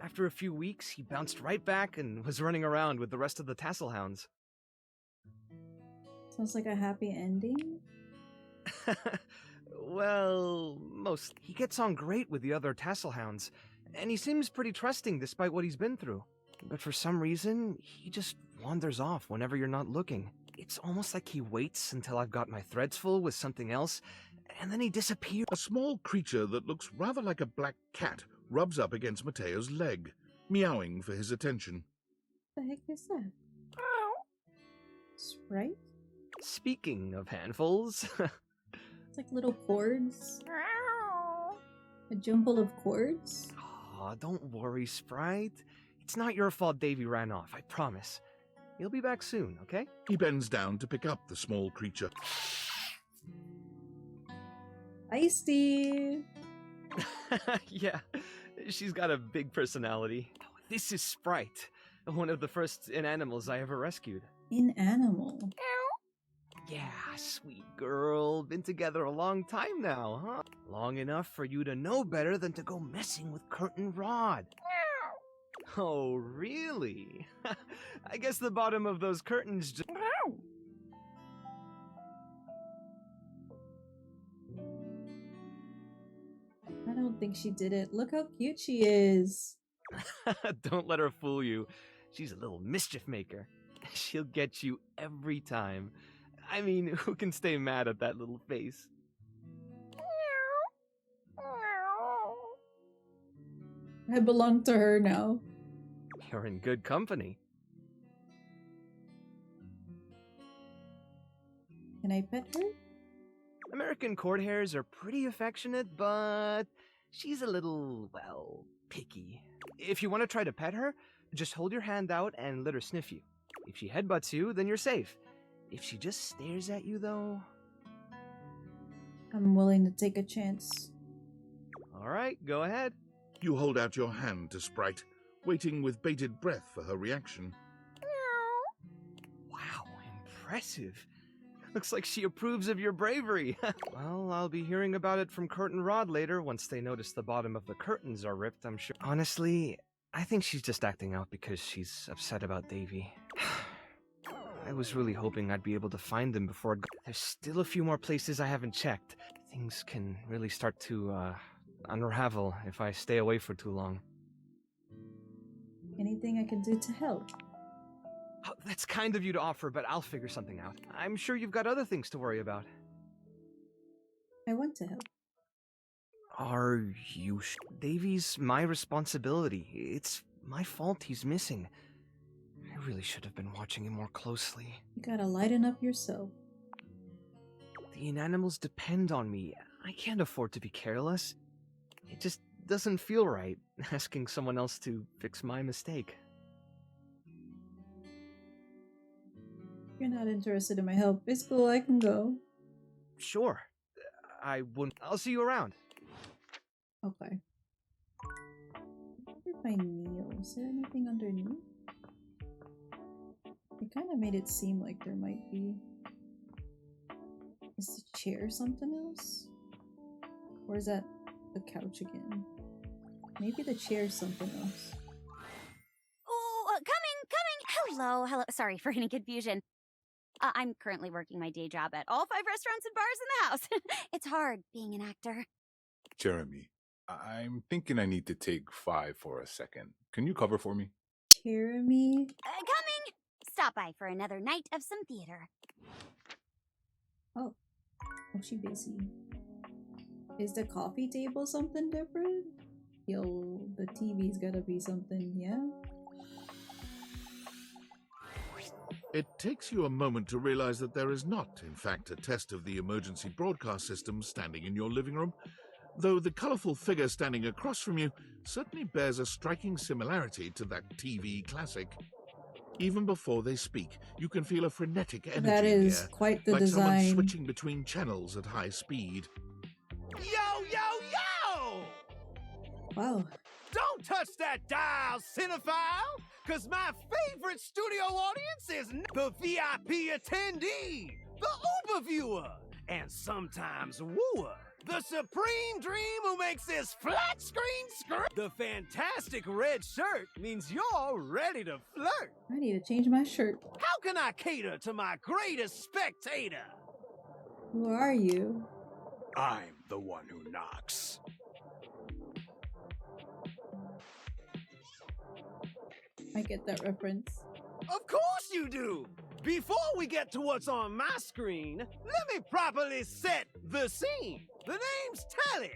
After a few weeks, he bounced right back and was running around with the rest of the tassel hounds. Sounds like a happy ending. Well, most. He gets on great with the other tassel hounds, and he seems pretty trusting despite what he's been through. But for some reason, he just wanders off whenever you're not looking. It's almost like he waits until I've got my threads full with something else, and then he disappears. A small creature that looks rather like a black cat rubs up against Mateo's leg, meowing for his attention. What the heck is that? Sprite? Speaking of handfuls... It's like little cords. A jumble of cords. Aw, don't worry, Sprite. It's not your fault Davy ran off, I promise. He'll be back soon, okay? He bends down to pick up the small creature. Feisty. Yeah, she's got a big personality. This is Sprite, one of the first inanimals I ever rescued. Inanimal? Yeah, sweet girl. Been together a long time now, huh? Long enough for you to know better than to go messing with Curtin Rod. Oh, really? I guess the bottom of those curtains just... I don't think she did it. Look how cute she is. Don't let her fool you. She's a little mischief maker. She'll get you every time. I mean, who can stay mad at that little face? I belong to her now. You're in good company. Can I pet her? American court hares are pretty affectionate, but she's a little, well, picky. If you want to try to pet her, just hold your hand out and let her sniff you. If she headbutts you, then you're safe. If she just stares at you, though... I'm willing to take a chance. Alright, go ahead. You hold out your hand to Sprite, waiting with bated breath for her reaction. Wow, impressive. Looks like she approves of your bravery. Well, I'll be hearing about it from Kurt and Rod later once they notice the bottom of the curtains are ripped, I'm sure. Honestly, I think she's just acting out because she's upset about Davy. I was really hoping I'd be able to find them before There's still a few more places I haven't checked. Things can really start to, unravel if I stay away for too long. Anything I can do to help? Oh, that's kind of you to offer, but I'll figure something out. I'm sure you've got other things to worry about. I want to help. Are you Davy's my responsibility. It's my fault he's missing. I really should have been watching him more closely. You gotta lighten up yourself. The inanimals depend on me. I can't afford to be careless. It just doesn't feel right, asking someone else to fix my mistake. If you're not interested in my help, it's cool, I can go. Sure. I wouldn't. I'll see you around. Okay. Where if I kneel? Is there anything underneath? It kind of made it seem like there might be. Is the chair something else? Or is that the couch again? Maybe the chair's something else. Oh, coming! Hello. Sorry for any confusion. I'm currently working my day job at all 5 restaurants and bars in the house. It's hard being an actor. Jeremy, I'm thinking I need to take 5 for a second. Can you cover for me? Jeremy? Coming! Stop by for another night of some theater. Oh, she busy. Is the coffee table something different? Yo, the TV's gotta be something, yeah? It takes you a moment to realize that there is not, in fact, a test of the emergency broadcast system standing in your living room, though the colorful figure standing across from you certainly bears a striking similarity to that TV classic. Even before they speak, you can feel a frenetic energy That is here, quite the like someone design. switching between channels at high speed. Yo! Wow. Don't touch that dial, cinephile, because my favorite studio audience is the VIP attendee, the Uber viewer, and sometimes wooer, the supreme dream who makes this flat screen scream. The fantastic red shirt means you're ready to flirt. I need to change my shirt. How can I cater to my greatest spectator? Who are you? I'm the one who knocks. I get that reference. Of course you do! Before we get to what's on my screen, let me properly set the scene. The name's Telly.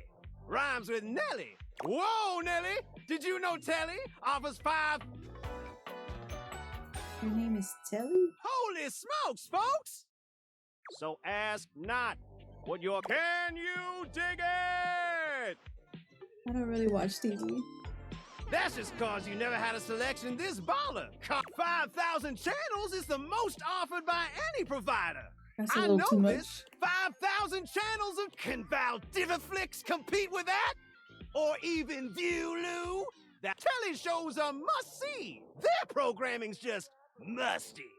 Rhymes with Nelly. Whoa, Nelly! Did you know Telly offers 5... Your name is Telly? Holy smokes, folks! So ask not what your... Can you dig it? I don't really watch TV. That's just cause you never had a selection this baller. 5,000 channels is the most offered by any provider. That's a I little know too much. this. 5,000 channels of... Can Valdiviflix compete with that? Or even Viewloo? That telly shows are must-see. Their programming's just musty.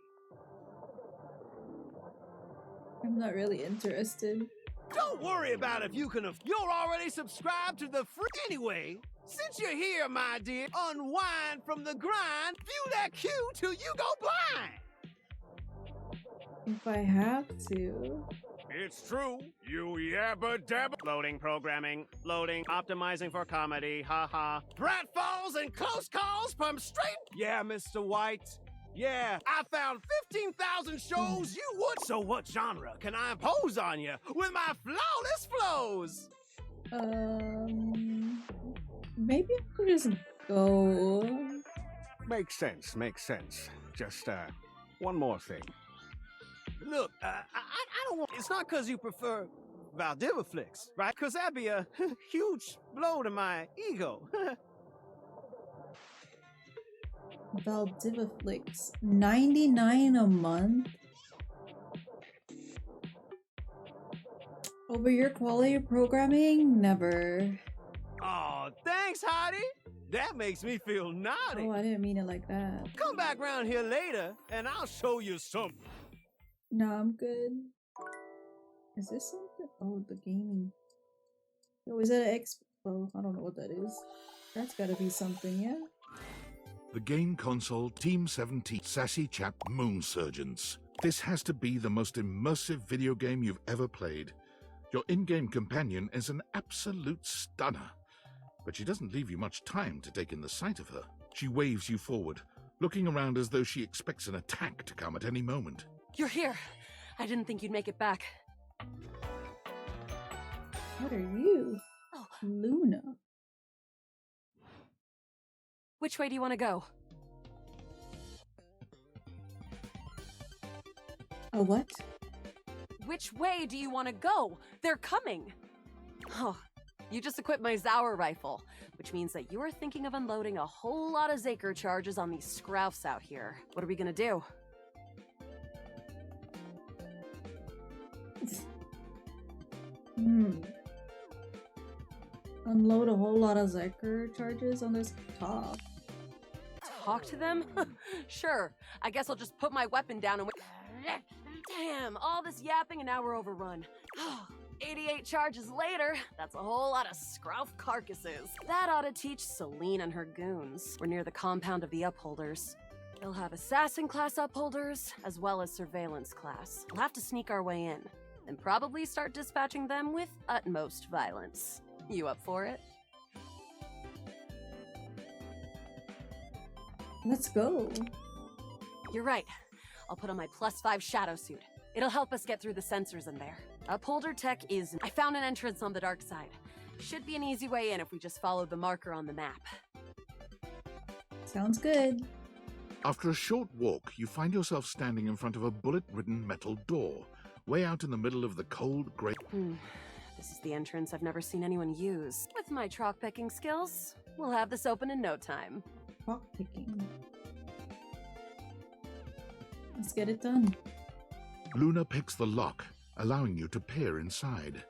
I'm not really interested. Don't worry about if you can... You're already subscribed to the free... Anyway, since you're here, my dear, unwind from the grind, view that cue till you go blind. If I have to. It's true. You yabba dabba. Loading programming. Loading. Optimizing for comedy. Haha. Pratfalls and close calls from straight. Yeah, Mr. White. Yeah, I found 15,000 shows you would. So what genre can I impose on you with my flawless flows? Maybe I could just go. Makes sense. Just, one more thing. Look, I don't want... It's not because you prefer Valdiviflix, right? Because that'd be a huge blow to my ego. Valdiviflix. $99 a month? Over your quality of programming? Never. Oh, thanks, Heidi. That makes me feel naughty. Oh, I didn't mean it like that. Come back round here later, and I'll show you something. No, I'm good. Is this something? Oh, the gaming. Oh, is that an expo? I don't know what that is. That's gotta be something, yeah? The game console Team 17 Sassy Chap Moon Surgeons. This has to be the most immersive video game you've ever played. Your in-game companion is an absolute stunner, but she doesn't leave you much time to take in the sight of her. She waves you forward, looking around as though she expects an attack to come at any moment. You're here. I didn't think you'd make it back. What are you? Oh. Luna. Which way do you want to go? A what? Which way do you want to go? They're coming! Oh, you just equipped my Zauer rifle, which means that you are thinking of unloading a whole lot of Zaker charges on these scroufs out here. What are we gonna do? Unload a whole lot of Zaker charges on this top. Talk to them? Sure. I guess I'll just put my weapon down and wait. Damn, all this yapping and now we're overrun. 88 charges later, that's a whole lot of scrouf carcasses. That ought to teach Celine and her goons. We're near the compound of the Upholders. They'll have assassin class Upholders, as well as surveillance class. We'll have to sneak our way in, and probably start dispatching them with utmost violence. You up for it? Let's go. You're right. I'll put on my +5 shadow suit. It'll help us get through the sensors in there. Upholder tech is... I found an entrance on the dark side. Should be an easy way in if we just follow the marker on the map. Sounds good. After a short walk, you find yourself standing in front of a bullet-ridden metal door, way out in the middle of the cold grey... This is the entrance I've never seen anyone use. With my chalk picking skills, we'll have this open in no time. Chalk picking. Let's get it done. Luna picks the lock, allowing you to peer inside.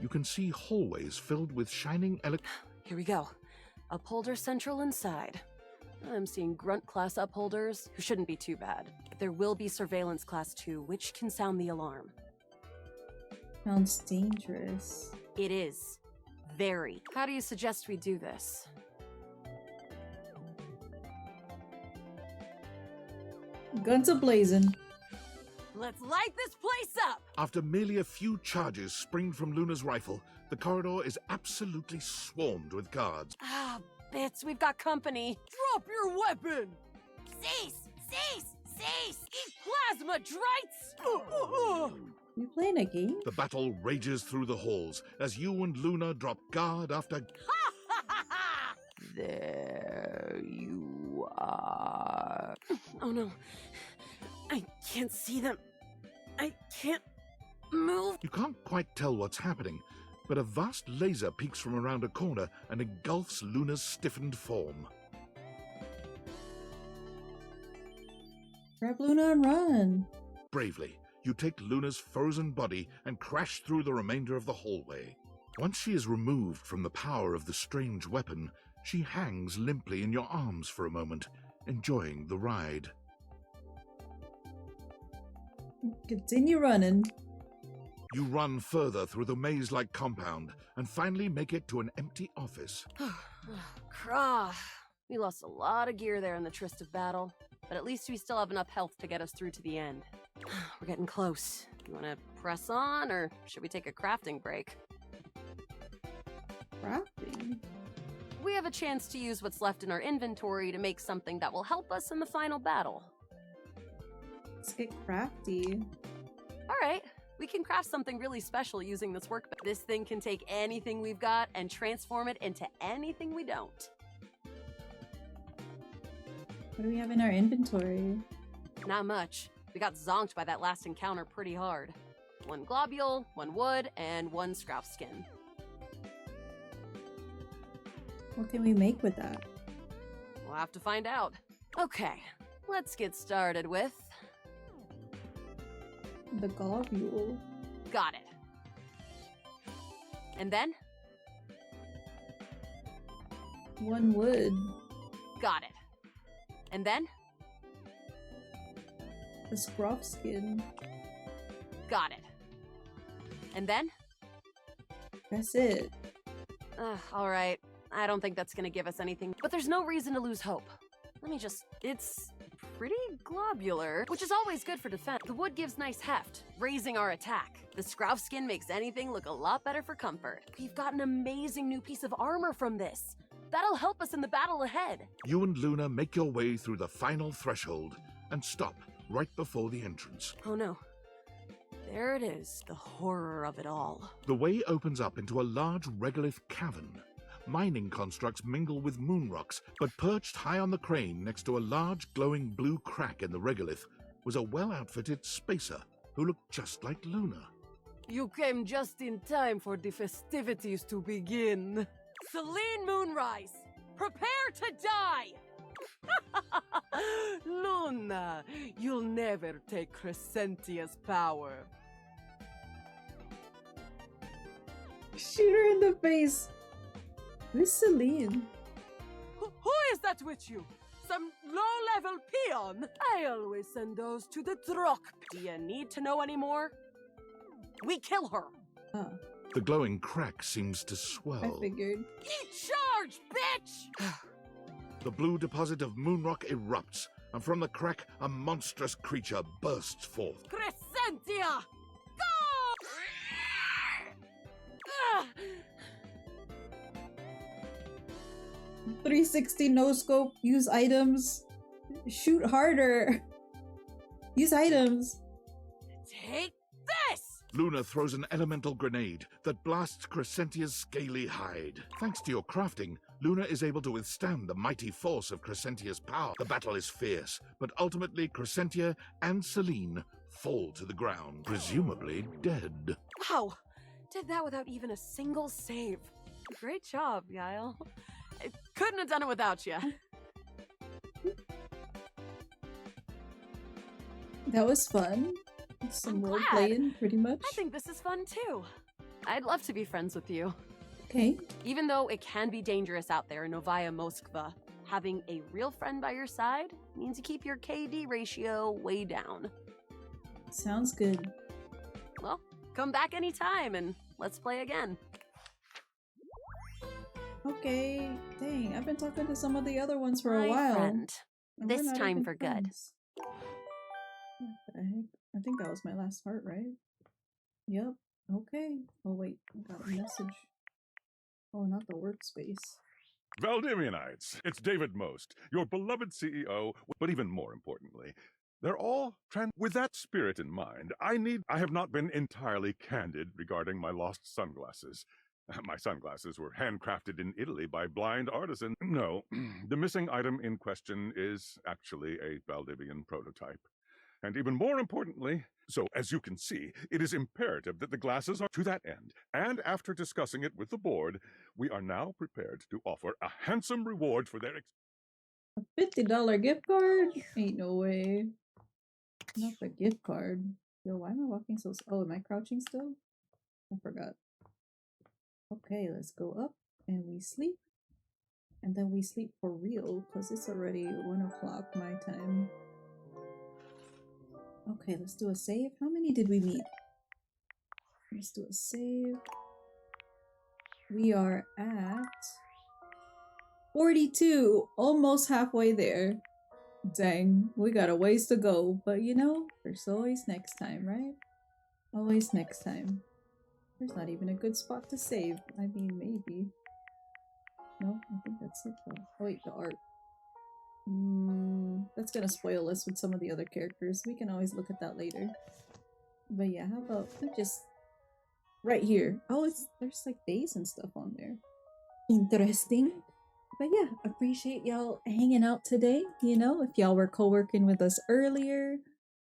You can see hallways filled with shining Here we go. Upholder Central inside. I'm seeing Grunt class Upholders, who shouldn't be too bad. There will be Surveillance class 2, which can sound the alarm. Sounds dangerous. It is. Very. How do you suggest we do this? Guns a-blazing. Let's light this place up! After merely a few charges springed from Luna's rifle, the corridor is absolutely swarmed with guards. Ah, bits, we've got company. Drop your weapon! Cease! Cease! Cease! Eat plasma, drites! We playing a game? The battle rages through the halls as you and Luna drop guard after... There you are. Oh no. I can't see them. I can't move. You can't quite tell what's happening, but a vast laser peeks from around a corner and engulfs Luna's stiffened form. Grab Luna and run. Bravely, you take Luna's frozen body and crash through the remainder of the hallway. Once she is removed from the power of the strange weapon, she hangs limply in your arms for a moment, enjoying the ride. Continue running. You run further through the maze-like compound and finally make it to an empty office. Krah. We lost a lot of gear there in the tryst of battle, but at least we still have enough health to get us through to the end. We're getting close. You want to press on, or should we take a crafting break? Crafting? We have a chance to use what's left in our inventory to make something that will help us in the final battle. Let's get crafty. All right, we can craft something really special using this workbench. This thing can take anything we've got and transform it into anything we don't. What do we have in our inventory? Not much. We got zonked by that last encounter pretty hard. 1 globule, 1 wood, and 1 scrouf skin. What can we make with that? We'll have to find out. Okay, let's get started with... the globule. Got it. And then? 1 wood. Got it. And then? The scruff skin. Got it. And then? That's it. All right. I don't think that's gonna give us anything, but there's no reason to lose hope. Let me just... It's pretty globular, which is always good for defense. The wood gives nice heft, raising our attack. The scrouf skin makes anything look a lot better for comfort. We've got an amazing new piece of armor from this. That'll help us in the battle ahead. You and Luna make your way through the final threshold and stop right before the entrance. Oh no. There it is, the horror of it all. The way opens up into a large regolith cavern. Mining constructs mingle with moon rocks, but perched high on the crane next to a large glowing blue crack in the regolith was a well-outfitted spacer who looked just like Luna. You came just in time for the festivities to begin. Celine Moonrise, prepare to die! Luna, you'll never take Crescentia's power. Shoot her in the face. Who's Celine? Who is that with you? Some low-level peon? I always send those to the truck. Do you need to know any more? We kill her. Oh. The glowing crack seems to swell. I figured. Eat charge, bitch! The blue deposit of moonrock erupts, and from the crack, a monstrous creature bursts forth. Crescentia! Go! 360 no scope. Use items. Shoot harder. Use items. Take this! Luna throws an elemental grenade that blasts Crescentia's scaly hide. Thanks to your crafting, Luna is able to withstand the mighty force of Crescentia's power. The battle is fierce, but ultimately Crescentia and Celine fall to the ground, presumably dead. Wow! Did that without even a single save. Great job, Yael. I couldn't have done it without you. That was fun. Some role playing, pretty much. I think this is fun too. I'd love to be friends with you. Okay. Even though it can be dangerous out there in Novaya Moskva, having a real friend by your side means you keep your KD ratio way down. Sounds good. Well, come back anytime and let's play again. Okay. Dang, I've been talking to some of the other ones for a My while. friend. and This we're not time even for good. friends. What the heck? I think that was my last heart, right? Yep. Okay. Oh wait, I got a message. Oh, not the workspace. Valdemianites, it's David Most, your beloved CEO, but even more importantly, they're all with that spirit in mind, I have not been entirely candid regarding my lost sunglasses. My sunglasses were handcrafted in Italy by blind artisans. No, the missing item in question is actually a Valdivian prototype. And even more importantly, so as you can see, it is imperative that the glasses are to that end. And after discussing it with the board, we are now prepared to offer a handsome reward for their A $50 gift card? Ain't no way. Not the gift card. Yo, why am I walking so Oh, am I crouching still? I forgot. Okay, let's go up and we sleep. And then we sleep for real, because it's already 1 o'clock my time. Okay, let's do a save. How many did we meet? Let's do a save. We are at 42, almost halfway there. Dang, we got a ways to go, but you know, there's always next time, right? Always next time. There's not even a good spot to save. I mean, maybe. No, I think that's it though. Oh wait, the art. That's gonna spoil us with some of the other characters. We can always look at that later. But yeah, how about just right here? Oh, there's like days and stuff on there. Interesting. But yeah, appreciate y'all hanging out today. You know, if y'all were co-working with us earlier,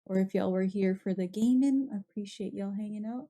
or if y'all were here for the gaming, appreciate y'all hanging out.